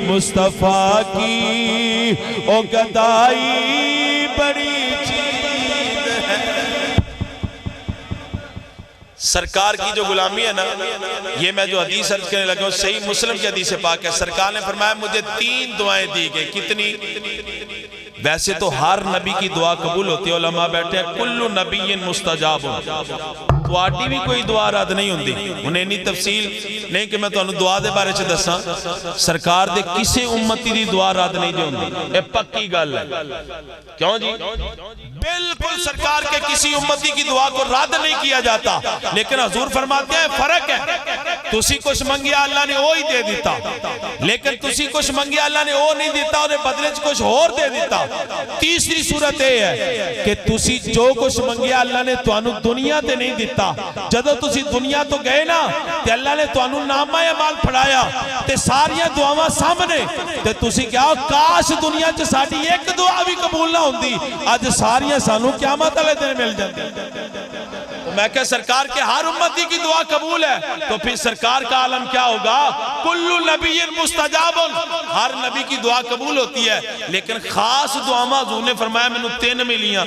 मुस्तफा की ओ गदाई बड़ी चीज है। सरकार की जो गुलामी है ना, ये मैं जो हदीस अर्ज करने लगा हूं, सही मुस्लिम की हदीस पाक है। सरकार ने फरमाया मुझे 3 दुआएं दी गई। कितनी? वैसे तो हर नबी की दुआ कबूल होती है, उलमा बैठे हैं, कुल्लु नबीय्यिन मुस्तजाब, तुहाडी भी कोई दुआ रद्द नहीं होती। उन्हें इन्नी तफसील नहीं कि मैं तुहानू दुआ दे बारे च दसां, सरकार दे किसी उम्मती दी दुआ रद्द नहीं होती, ये पक्की गल है। क्यों जी? बिल्कुल सरकार के किसी उम्मती की दुआ को रद्द नहीं किया जाता, लेकिन हजूर फरमाते हैं फर्क है, तुसी कुछ मंगिया अल्लाह ने वो ही दे दिता, लेकिन तुसी कुछ मंगिया अल्लाह ने वो नहीं दिता, उन्हें बदले च कुछ और दे दिता। तीसरी सूरत यह है कि तुसी जो कुछ मंगिया अल्लाह ने तुहानू दुनिया ते नहीं दिता, जदों तुसी दुनिया तो गए ना ते अल्लाह ने तुहानू नामा अमाल फड़ाया ते सारियां दुआवां सामने, ते तुसी क्या काश दुनिया च साडी एक दुआ भी कबूल ना होंदी, अज सारियां सानू क़यामत वाले दिन मिल जाती। तो मैं क्या सरकार के हर उम्मती की दुआ कबूल है, तो फिर सरकार का आलम क्या होगा? कुल्लु नबिय्यिन मुस्तजाबुन, हर नबी की दुआ कबूल होती है, लेकिन खास दुआवां हुजूर ने फरमाया मैनू 3 मिलियां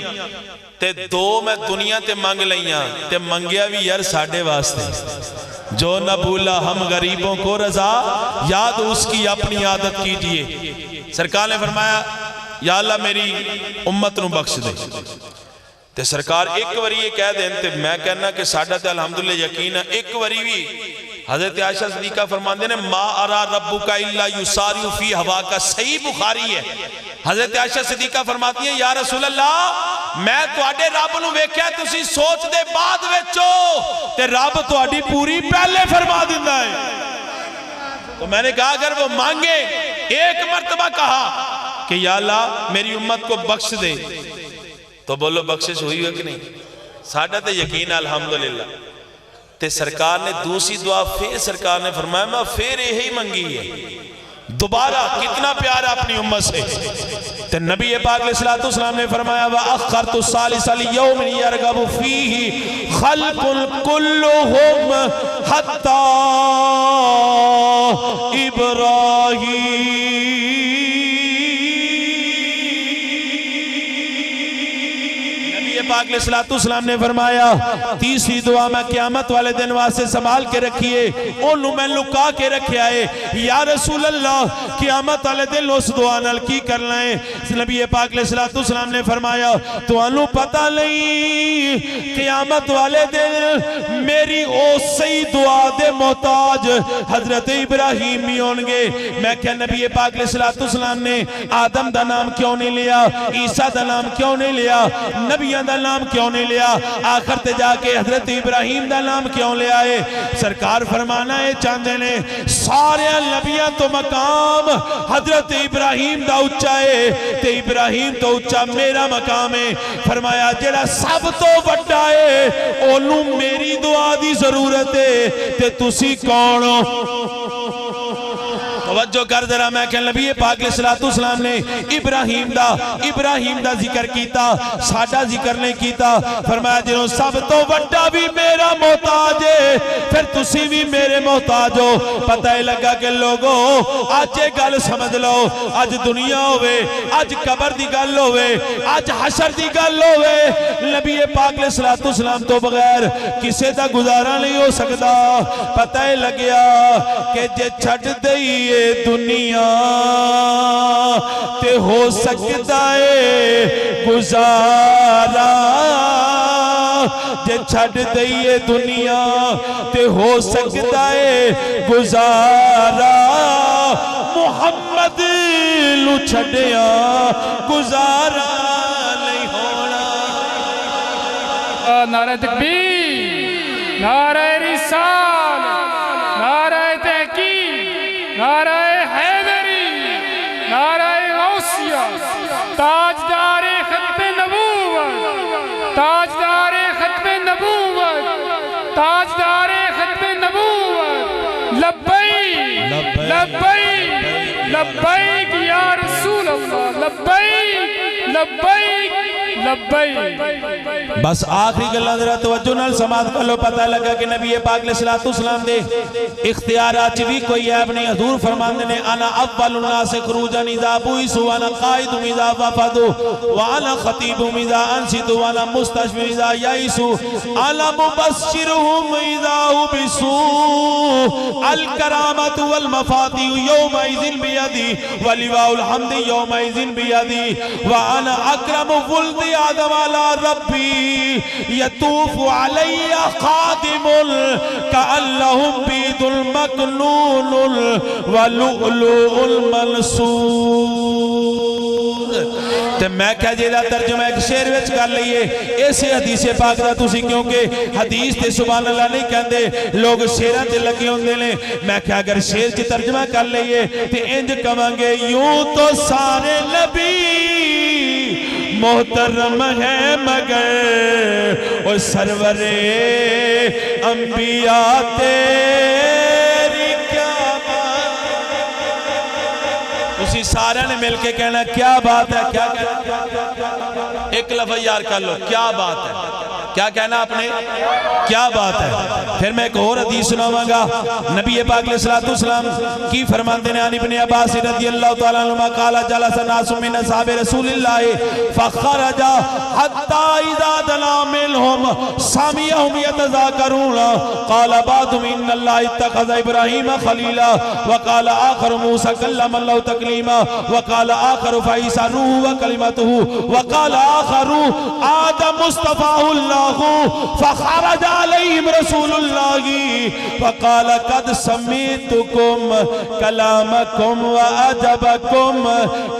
ते 2 मैं दुनिया ते मंग लईयां, ते मंगिया भी यार साडे वास्ते। जो न भूला हम गरीबों को रजा, याद उसकी अपनी आदत कीजिए। सरकार ने फरमाया या अल्लाह मेरी उम्मत नू बख्श दे। ते सरकार एक बारी ये कह दें ते मैं कहना कि साडा ते अल्हम्दुलिल्लाह यकीन है, एक बारी भी हजरत आयशा सिद्दीका फरमाते ने मा अरा रब्बुका इल्ला युसारिउ फी हवा का, सही बुखारी है। हजरत आयशा सिद्दीका फरमाती है या रसूल अल्लाह मैं तुहाडे रब नू वेख्या तुसी सोच दे बाद विचो ते रब तुहाडी पूरी पहले फरमा दिंदा है। तो मैंने कहा अगर वो मांगे, एक मर्तबा कहा कि या अल्लाह मेरी उम्मत को बख्श दे, तो बोलो बख्शिश हुई है कि नहीं? साडा तो यकीन अल्हम्दुलिल्लाह। ते सरकार ने दूसरी दुआ फिर सरकार ने फरमाया मैं फिर यही मंगी है दोबारा। कितना प्यार अपनी उम्मत से। ते नबी पाक अलैहिस्सलातु वस्सलाम ने फरमाया व अखरतु सालिसा लियौमिन यरगबु फीही खल्कुल कुल्लुहुम हत्ता इब्राहीम। पाक अलैहिस्सलातु वस्सलाम ने फरमाया तीसरी दुआ मैं क़यामत वाले दिन वास्ते संभाल के रखिए, ओनू मैं लुका के रखिया है। या रसूल अल्लाह क़यामत वाले दिन उस दुआ नाल की करना है? नबी पाक अलैहिस्सलातु वस्सलाम ने फरमाया तुहानू पता नहीं क़यामत वाले दिन मेरी उसी दुआ दे मोहताज हजरत इब्राहीम भी होंगे। मैं क्या नबी पाक अलैहिस्सलातु वस्सलाम ने आदम दा नाम क्यों नहीं लिया, ईसा दा नाम क्यों नहीं लिया, नबियां दा नाम क्यों नहीं लिया, आखिर ते जाके हजरत इब्राहीम दा नाम क्यों ले आए? सरकार फरमाना है चाहते ने सारे नबियां तो मकाम हजरत इब्राहीम दा उच्चा है ते इब्राहीम तो उच्चा मेरा मकाम है। फरमाया जेड़ा सब तो वड्डा है ओनू मेरी दुआ दी जरूरत है ते तुसी कौन हो? तवज्जो कर जरा। मैं कह नबी पाक अलैहिस्सलातु वस्सलाम ने इब्राहीम दा जिक्र कीता, साडा जिक्र नहीं कीता। फरमाया जो सब तो वड्डा भी मेरा मोहताज है फिर तुसी भी मेरे मोहताज हो। पता ही लगा कि लोगो आज ये गल समझ लो, आज दुनिया होवे, आज कबर दी गल होवे, आज हशर दी गल होवे, नबी पाक अलैहिस्सलातु वस्सलाम तो बगैर किसी का गुजारा नहीं हो सकता। पता ही लग्या कि जे छड्ड दईए दुनिया ते हो सकता है गुजारा, जे छड़ दईए दुनिया ते हो सकता है गुजारा, मुहम्मद लू छड़िया गुजारा नहीं होना। नारे तकबीर, नारे रिसालत, नारे तहकीक, नारे हैदरी, नारे गौसिया, ताजदारे खत्मे नबूवत, ताजदारे खत्मे नबूवत, ताजदारे खत्मे नबूवत, लब्बैक लब्बैक लब्बैक या रसूल अल्लाह, लब्बैक लब्बैक लब्बैक। बस आखिरी गल्लां जरा तवज्जो नाल समात कर लो। पता लगा कि नबी पाक अलैहिस्सलाम दे इख्तियारात च भी कोई ऐब नहीं। हजूर फरमांदे ने अना अव्वलुन नास खुरूजन इज़ा बुइसु व अना क़ाइदुम इज़ा वफ़दु व अना ख़तीबुम इज़ा अनसितु व अना मुस्तशफी इज़ा यइसु अना मुबश्शिरुहुम इज़ा उबिसु अल करामतु वल मफातिहु यौमा इज़िन बियदी व लिवाउल हम्दि यौमा इज़िन बियदी व अना अकरमु वुल्दि आदम अला रब्बी यतूफु अलैया खादिमुल कअन्नहुम बीदुल मकनूनुल व लुअलुउल मंसूर। ते मैं क्या जेदा तर्जुमा एक शेर विच कर लईए इस हदीस पाक दा तुसी, क्योंकि हदीस ते सुभान अल्लाह नहीं कहंदे, लोग शेरां ते लगे हुंदे ने। मैं क्या अगर शेर च तर्जुमा कर लईए ते इंज कवांगे यूं तो सारे नबी मोहतरम है मगर ओ सरवरे अंबिया तेरी क्या बात। उसी सारे ने मिलके कहना क्या बात है, क्या कहना, एक लफ्ज़ यार कर लो, क्या बात है, क्या कहना आपने, क्या बात है। फिर मैं एक और हदीस सुनावांगा। नबी पाक अलैहिस्सलाम की फरमाते हैं अन इब्न अब्बास रज़ियल्लाहु तआला अन्हुमा क़ाला जलसा नासु मिन असहाबि रसूलिल्लाह फखरजा हत्ता इज़ा दना मिनहुम सामियहुम यतज़ाकरून क़ाला बादुम इन्नल्लाह इत्तखज़ इब्राहीम खलीला व क़ाला आखर मूसा कल्लम अल्लाहु तकलीमा व क़ाला आखर फईसा रूहु व कलिमतुहु व क़ाला आखर आदम मुस्तफ़ाहुल्लाह फखरज अलैहिम रसूलुल्लाह फक़ाल क़द समीतुकुम कलामकुम व अजबकुम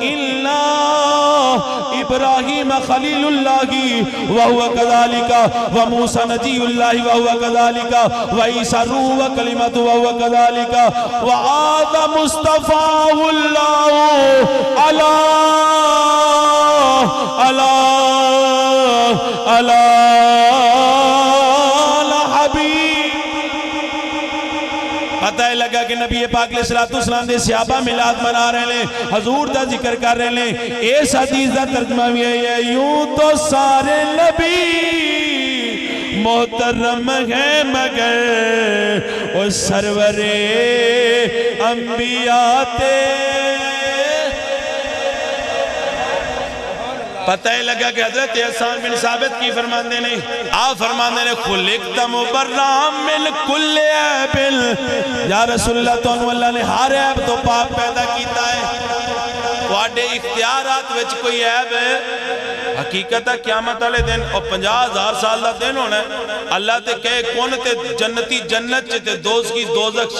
इल्ला इब्राहीम खलीलुल्लाह व हुवा कज़ालिका व मूसा नजीयुल्लाह व हुवा कज़ालिका व ईसा रूह व कलिमतु व हुवा कज़ालिका व आदम मुस्तफ़ाहुल्लाह अला अला अला पता है लगा कि नबी पाक अलैहिस्सलाम दे सहाबा मिलाद मना रहे हैं, हजूर दा जिक्र कर रहे हैं। इस हदीस दा तर्जुमा भी है यूं तो सारे नबी मोहतरम है मगर ओ सरवरे अंबिया ते। पता ही लगा कि हजरत हसन बिन साबित की फरमाते ने, आप फरमाते ने खुलिक़्ता मुबर्रअम मिन कुल्लि ऐबिन, या रसूलल्लाह तुहानू अल्लाह ने हर ऐब तो पाक पैदा कीता है। तुहाडे इख्तियारात विच कोई ऐब है? हकीकत है क़यामत वाले दिन और 50,000 साल का दिन होना है। अल्लाह ते कहे कौन ते जन्नती जन्नत च ते दोज़खी दोज़ख च,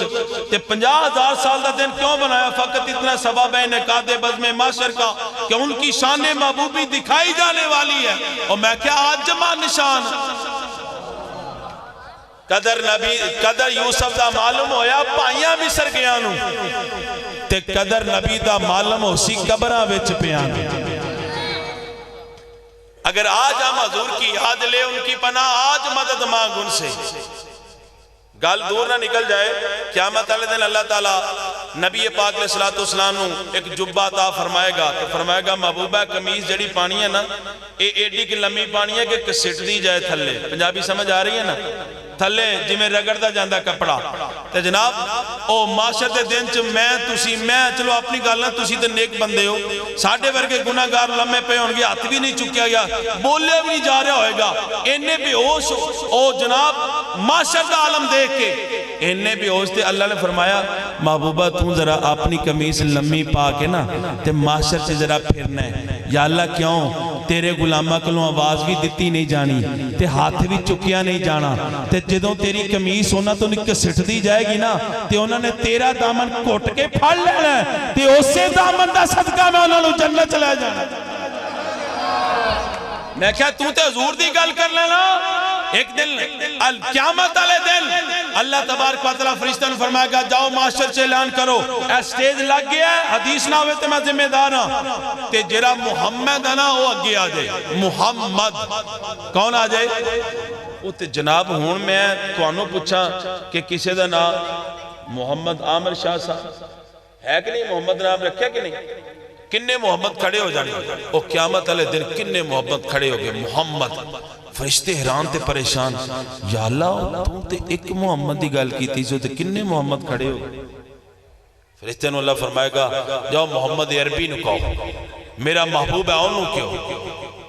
ते 50,000 साल का दिन क्यों बनाया? फ़कत इतना सबब है निकादे बज़्म माशर का कि उनकी शान महबूबी दिखाई जाने वाली है। और मैं क्या आज जमा निशान कदर नबी कदर यूसुफ का मालूम होया भाइयां मिस्र गया नू, ते कदर नबी का मालूम हो सी कबरां विच पिया। अगर आज हम हजूर की याद ले, उनकी पनाह आज मदद मांग उनसे, गल दूर ना निकल जाए। क़यामत वाले दिन अल्लाह ताला नबी पाक अलैहिस्सलाम एक जुब्बा अता फरमाएगा, तो फरमाएगा महबूबा कमीज जड़ी पानी है ना, ये एडी की लम्मी पानी है कि सिट दी जाए थले। पंजाबी समझ आ रही है ना, थले जिमें रगड़ता जाता कपड़ा। तो जनाब ओ माशर के दिन च मैं चलो अपनी गल ना, तुसी तो नेक बंदे हो, साढ़े वर्गे गुनाहगार लम्मे पे होंगे, हाथ भी नहीं चुकया गया, बोलिया भी नहीं जा रहा होएगा, इन्ने बेहोश ओ जनाब माशर का आलम देख के इन्ने बेहोश थे। अल्लाह ने फरमाया महबूबा तू जरा अपनी कमीज लम्मी पा के ना ते माशर च जरा फिरना है। या अल्लाह क्यों तेरे गुलामा को आवाज़ भी दी नहीं जानी ते हाथ भी चुकिया नहीं जाना, ते जदों तेरी कमीज उन्हां तो घसीटदी जाएगी ना ते उन्होंने तेरा दामन घुट के फड़ लेना ते उसे दामन का सदका मैं उन्होंने जन्नत च लै जाना। मैं क्या तू तो हजूर की गल कर लेना। एक दिन क़यामत वाले दिन अल्लाह तबारक व तआला फरिश्तों ने फरमाएगा जाओ माशर से ऐलान करो ए स्टेज लग गया है, हदीस ना होवे तो मैं जिम्मेदार हां ते जेरा मुहम्मद है ना वो अगे आ जाए। मुहम्मद कौन आ जाए? वो ते जनाब हुण मैं तुहानू पूछा कि किसी का नाम मुहम्मद आमिर शाह साहब है कि नहीं? मुहम्मद नाम रखा कि नहीं? किन्ने मुहम्मद खड़े हो जाने वो क़यामत वाले दिन किन्ने मुहम्मद खड़े हो गए मुहम्मद। फरिश्ते हैरान ते परेशान, या अल्लाह तू ते एक मुहम्मद की गल की सो ते किन्ने मुहम्मद खड़े हो गए। फरिश्ते नूं अल्लाह फरमाएगा जाओ मुहम्मद अरबी नूं कहो मेरा महबूब है उन्होंने क्यों।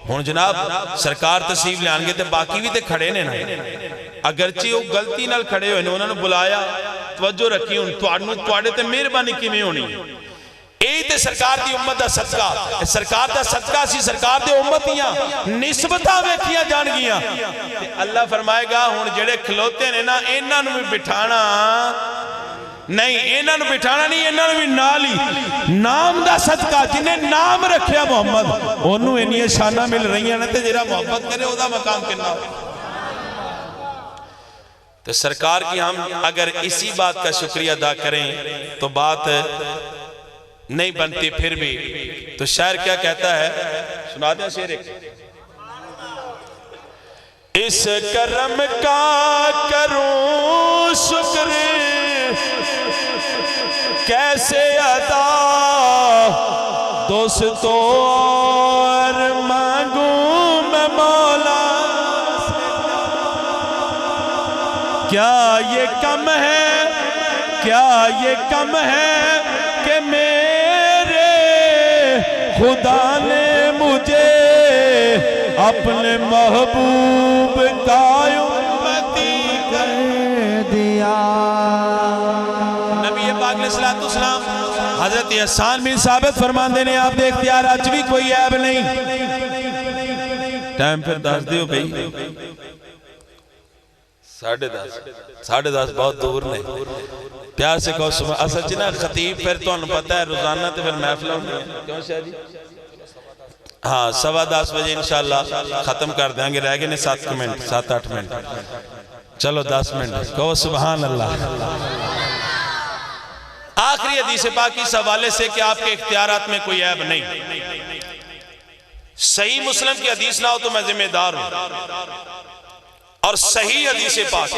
हुण जनाब सरकार तसीब लियाणगे ते बाकी भी ते खड़े ने ना, अगरचे वो गलती नाल खड़े होए ने उन्होंने बुलाया तवज्जो रखी। हुण तुहानू तुहाडे ते मेहरबानी किवें होनी? यही तो सरकार की उम्मत का सदका, सरकार का सदका सी सरकार के उम्मत दियां निस्बतां वेखियां जाणगियां। अल्लाह फरमाएगा हुण जेड़े खलोते ने ना इन्हां नूं भी बिठाना नहीं, इन्हां नूं बिठाना नहीं, इन्हां नूं भी नाल ही नाम दा सदका जिन्हें नाम रखिया मुहम्मद ओनू इन्नियां शानां मिल रही ने ते जेड़ा मोहब्बत करे ओदा मकाम किन्ना। तो सरकार की हम अगर इसी बात का शुक्रिया अदा करें तो बात नहीं बनती। फिर भी तो शायर क्या कहता है, सुना दें शेर एक। इस करम का करूं शुक्र कैसे अदा दोस्तों और मांगू मैं मौला से। क्या ये कम है, क्या ये कम है कि मेरे खुदा ने मुझे अपने महबूब का उम्मती कर दिया। नबी पाक अलैहिस्सलाम हजरत हसन बिन साबित फरमाते ने आप दे इख्तियार अज भी कोई ऐब नहीं। टाइम फिर दस दियो भाई, 10:30 बहुत दूर ने। प्यार से कहो असल च ना खतीब फिर तुहानू पता है रोजाना तो फिर महफिल होंदी क्यों शाह जी। हाँ 10:15 बजे इंशाअल्लाह खत्म कर देंगे, रह गए ने 7 मिनट 7-8 मिनट, चलो 10 मिनट कहो सुभान अल्लाह। आखिरी हदीस पाक इस हवाले से कि आपके इख्तियारात में कोई ऐब नहीं। सही मुस्लिम की हदीस ना हो तो मैं जिम्मेदार हूं, और सही हदीस पाक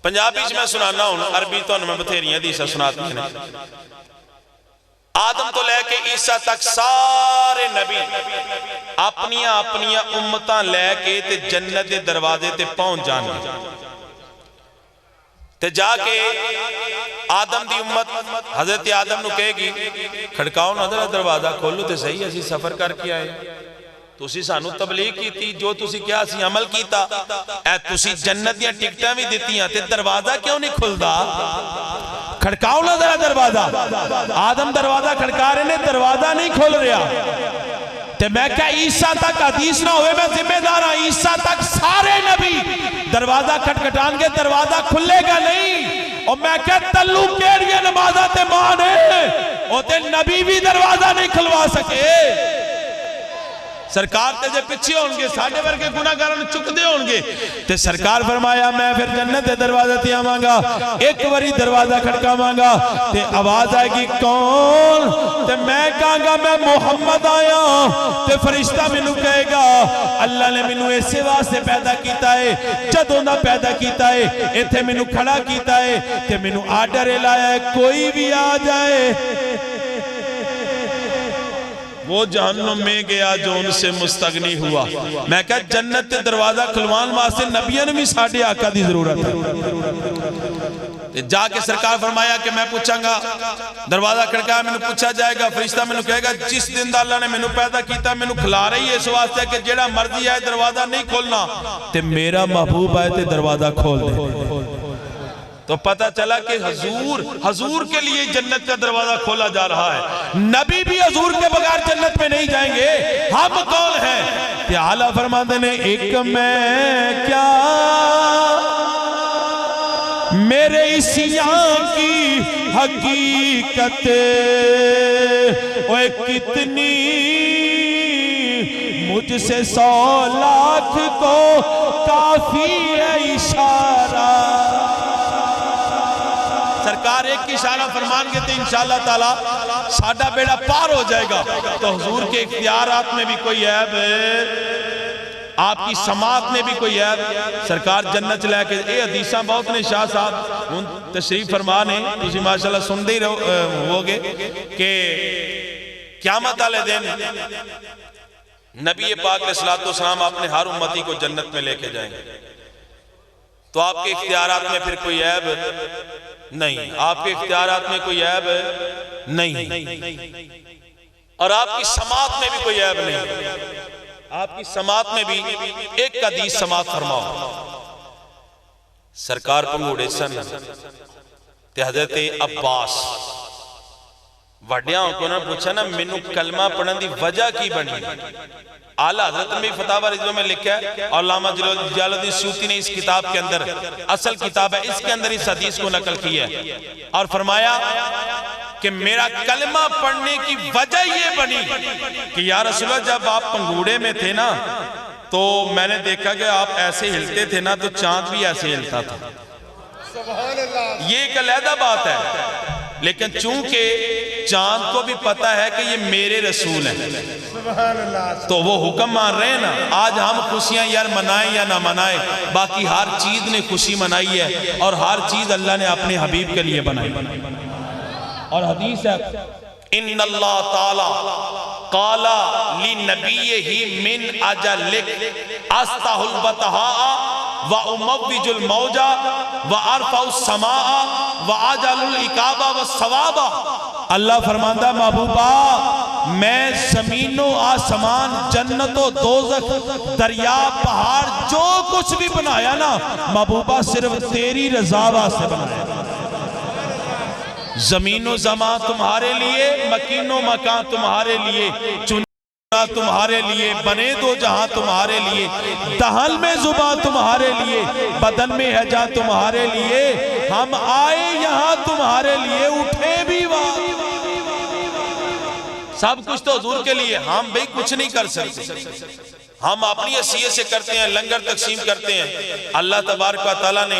पंजाबी च मैं सुनाना हूं, अरबी तो मैं बथेरियां हदीसां सुनाती हैं। आदम तो लैके ईसा तक सारे नबी अपनियां अपनियां उम्मतां लैके ते जन्नत दे दरवाजे ते पहुंच जाणगे ते जाके आदम दी उम्मत हजरत आदम नूं कहेगी खड़काओ ना दरवाजा खोलो तो सही असीं सफर करके आए, तुसी सानू तबलीग की जो तुसी क्या सी अमल कीता, ऐ तुसी जन्नत दियां टिकटां भी दित्तियां ते दरवाजा क्यों नहीं खुलदा? खड़काओ ना जरा दरवाजा। आदम दरवाजा खड़का रहे ने, दरवाजा नहीं खुल रहा। ते मैं क्या ईसा तक हदीस ना होवे मैं जिम्मेदार हां, ईसा तक सारे नबी दरवाजा खटखटाएंगे दरवाजा खुलेगा नहीं। और मैं क्या तल्लू केड़ियां नमाज़ां ते माने ओ ते नबी भी दरवाजा नहीं खुलवा सके। सरकार ते जे पिछे होंगे साडे वर्गे गुनाहगारां नूं चुकदे होंगे ते सरकार फरमाया मैं फिर जन्नत दे दरवाजे ते आवांगा, एक बारी दरवाजा खड़कावांगा ते आवाज आएगी कौन, ते मैं कहांगा मैं मुहम्मद आया, ते फरिश्ता मैनू कहेगा अल्लाह ने मैनू इसे वास्ते पैदा कीता है, जदों दा पैदा कीता है इत्थे मैनू खड़ा कीता है ते मैनू आर्डर लाया है कोई भी आ जाए वो जहन्नुम में गया जो उनसे मुस्तगनी हुआ। मैं क्या जन्नत के दरवाजा खुलवाने वास्ते नबियों ने भी साडे आका की जरूरत है। जाके सरकार फरमाया कि मैं पूछांगा, दरवाजा खड़काया मैंने पूछा जाएगा, फरिश्ता मैंने कहेगा जिस दिन दा अल्लाह ने मैनू पैदा किया मैनू खिला रही है इस वास्ते कि जेड़ा मर्जी आए दरवाजा नहीं खोलना, ते मेरा महबूब आए ते दरवाजा खोल दे। तो पता चला कि हजूर के लिए जन्नत का दरवाजा खोला जा रहा है। नबी भी हजूर के बगैर जन्नत में नहीं जाएंगे। हम कौन हैं? ते आला फरमाते ने एक मैं क्या मेरे इसियां की हकीकत ओए कितनी मुझसे 100 लाख को काफी है इशारा। सरकार एक की इशारा फरमान के तो इंशाअल्लाह ताला साडा बेड़ा पार हो जाएगा। तो हुजूर के इख्तियारात में भी कोई ऐब है, आपकी समात में भी कोई ऐब। सरकार जन्नत लैके ये हदीसां बहुत ने शाह साहब हुण तशरीफ फरमा ने, तुसीं माशाअल्लाह सुनते ही होवोगे कि क़यामत वाले दिन नबी पाक अलैहिस्सलातु वस्सलाम अपने हर उम्मती को जन्नत में लेके जाएंगे। तो आपके इख्तियारात में फिर कोई ऐब नहीं, आपके इख्तियारात में कोई ऐब नहीं, और आपकी समात में भी कोई ऐब नहीं। आपकी समात में भी एक हदीस समात फरमाओ। सरकार पंगूड़े सन ते हज़रत अब्बास वड्डियां को ना पूछा ना मैनू कलमा पढ़ने की वजह की बनी। आला हजरत में फतावा रिज़वा में लिखा है और अल्लामा जलालुद्दीन सूती ने इस किताब के अंदर, असल किताब है, इसके अंदर इस हदीस को नकल किया है और फरमाया कि मेरा कलमा पढ़ने की वजह ये बनी कि या रसूलल्लाह जब आप पंगूड़े में थे ना तो मैंने देखा कि आप ऐसे हिलते थे ना तो चांद भी ऐसे हिलता था। ये एक अलहदा बात है, लेकिन चूंकि चांद को भी पता है कि ये मेरे रसूल हैं तो वो हुक्म मान रहे हैं ना। आज हम खुशियां यार मनाएं या ना मनाएं, बाकी हर चीज ने खुशी मनाई है और हर चीज अल्लाह ने अपने हबीब के लिए बनाई। और हदीस है इन्नल्लाह ताला काला ली नबीयही मिन अजलिक अस्ताहुल बतहा व उमव्विजुल मौजा व अरफाउस समा व अजलुल इकाबा व सवाबा। अल्लाह फरमांदा महबूबा मैं जमीनो आसमान जन्नतो दोज़ख दरिया पहाड़ जो कुछ भी बनाया ना महबूबा सिर्फ तेरी रज़ा वास्ते बनाया। जमीनो जमा तुम्हारे लिए, मकीनो मकान तुम्हारे लिए, चुना तुम्हारे लिए, बने दो जहां तुम्हारे लिए, दहल में जुबा तुम्हारे लिए, बदन में है जा तुम्हारे लिए, हम आए यहां तुम्हारे लिए, उठे भी वहां। सब कुछ तो हुजूर के लिए, हम भाई कुछ नहीं कर सकते। हम अपनी हैसियत से करते हैं, लंगर तकसीम करते हैं। अल्लाह तबारक व तआला ने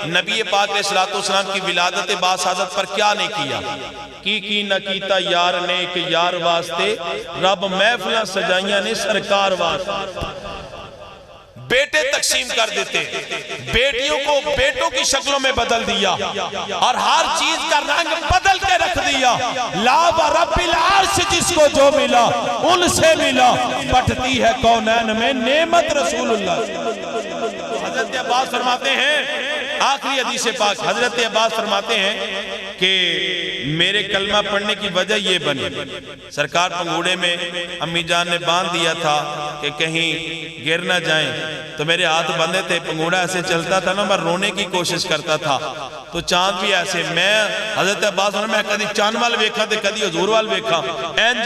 नबी पाक अलैहिस्सलातु वस्सलाम की विलादत बासादत पर क्या नहीं किया की न कीता यार ने एक यार वास्ते, रब महफिल सजाइया ने सरकार वास्ते। बेटे तकसीम कर देते, बेटियों को बेटों की शक्लों में बदल दिया और हर चीज का रंग बदल के रख दिया। ला व रब्बिल अर्श जिसको जो मिला उनसे मिला, बटती है कौनैन में नेमत रसूलुल्लाह। हजरत अब्बास फरमाते हैं, आखिरी हदीस पाक, हजरत अब्बास फरमाते हैं कि मेरे कलमा पढ़ने की वजह ये बनी, सरकार पंगूड़े में अम्मी जान ने बांध दिया था कि कहीं गिर ना जाएं, तो मेरे हाथ बंधे थे, पंगूड़ा ऐसे चलता था ना, मैं रोने की कोशिश करता था तो चांद भी ऐसे। मैं हजरत अब्बास मैं कभी चांद वाल वेखा तो कभी हुजूर वाल वेखा, इंज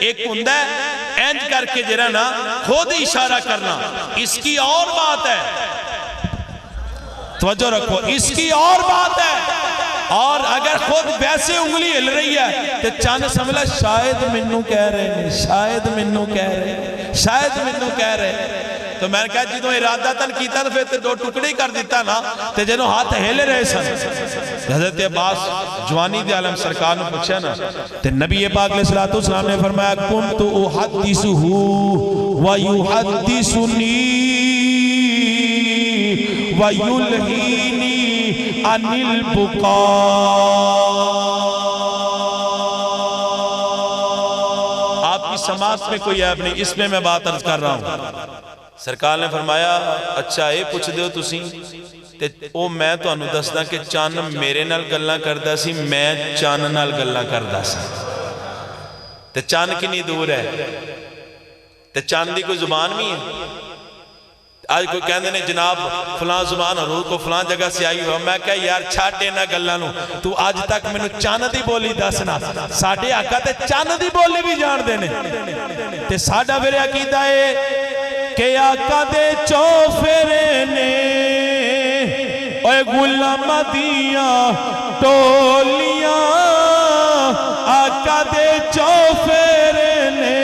एक हुंदा इंज करके जरा ना खुद इशारा करना, इसकी और बात है, तवज्जो रखो, इसकी और बात है। और अगर खुद वैसे उंगली हिल रही है तो चंद समझ ला शायद मैनू कह रहे हैं, शायद मैनू कह रहे, शायद मैनू कह रहे। तो मैंने कहा जो इरादा तन किया तो फिर तो दो टुकड़े कर दिता ना, तो जो हाथ हिल रहे सन। हजरत अब्बास जवानी दे आलम सरकार ने पूछा ना, तो नबी पाक अलैहिस्सलातु वस्सलाम ने फरमाया कुन्तु उहद्दिसुहु व युहद्दिसुनी व युल्हीनी अनिल बुका। आपकी समाज में कोई ऐब नहीं, इसमें मैं बात अर्ज कर रहा हूं। सरकार ने फरमाया अच्छा ये पूछ दो तुसी, ते ओ मैं तुहानू दसदा कि चन्न मेरे नाल गल्लां करदा सी, मैं चन्न नाल गल्लां करदा सी। ते चन्न कितनी दूर है, ते चन्न दी कोई जुबान भी है, आज कोई कहते ने जनाब फलां जुबान हजूर को फलां जगह से आई हो, मैं कह यार छाट इन्हां गल्लां नूं, तू अज तक मैनू चन्न दी बोली दसना। साडे आका ते चन्न दी बोली भी जानदे ने ते साडा फिर अकीदा है कि आका दे चौफेरे ने ओए गुलामां दियां टोलियां, आका दे चौफेरे ने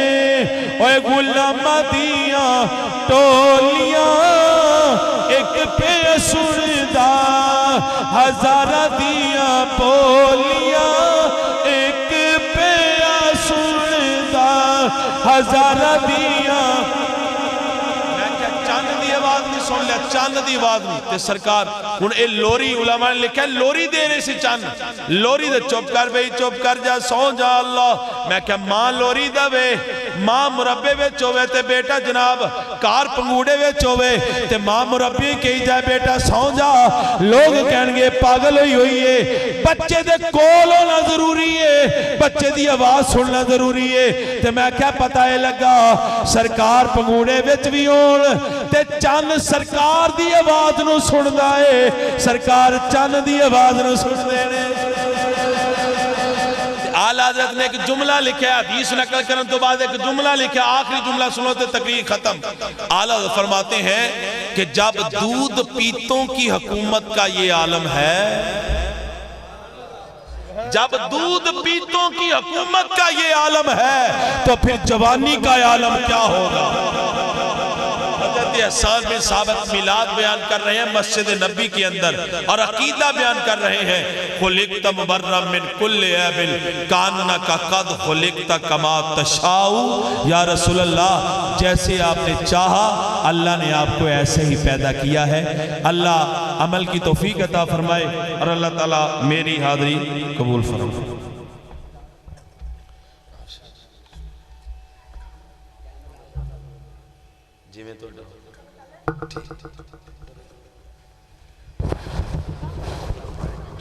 ओए गुलामां दियां टोलियां, एक पे सुनदा हजारा दियां बोलियां, एक पे सुनदा हजारा दियां। मैं क्या चन्न दी आवाज नहीं सुन लिया, चन्न दी आवाज नहीं। ते सरकार हुण ए लोरी उलमा ने लिखा लोरी दे रहे सी चन्न, लोरी दे चुप कर बई चुप कर जा सौ जा अल्लाह। मैं क्या मां लोरी दवे, मां मुरब्बे विच होवे ते बेटा जनाब कार पंगूड़े विच होवे ते मां मुरब्बी कही जाए बेटा सौ जा, लोग कहणगे पागल हुई है। बच्चे दे कोल होना जरूरी है, बच्चे दी आवाज सुनना जरूरी है। ते मैं क्या पता है लगा सरकार पंगूड़े विच भी होण ते चन्न सरकार दी आवाज नूं सुनदा है, सरकार चन्न दी आवाज नूं सुनदे ने। आला हज़रत ने एक जुमला लिखा, हदीस नकल करने तो बाद एक जुमला लिखा, आखिरी जुमला सुनो तो तकरीर खत्म। आला फरमाते हैं कि जब दूध पीतों की हुकूमत का ये आलम है, जब दूध पीतों की हुकूमत का ये आलम है तो फिर जवानी का आलम क्या होगा। एहसान बिन साबित मिलाद बयान कर रहे हैं मस्जिद नबी के अंदर और अकीदा बयान कर रहे हैं। खुलिक़्ता मुबर्रम मिन कुल्लि ऐबिन कान्नका कद खुलिक़्ता कमा तशाउ, या रसूल अल्लाह जैसे आपने चाहा अल्लाह ने आपको ऐसे ही पैदा किया है। अल्लाह अमल की तौफीक अता फरमाए और अल्लाह ताला मेरी हाज़री कबूल फरमाए। जिवें तो ठीक।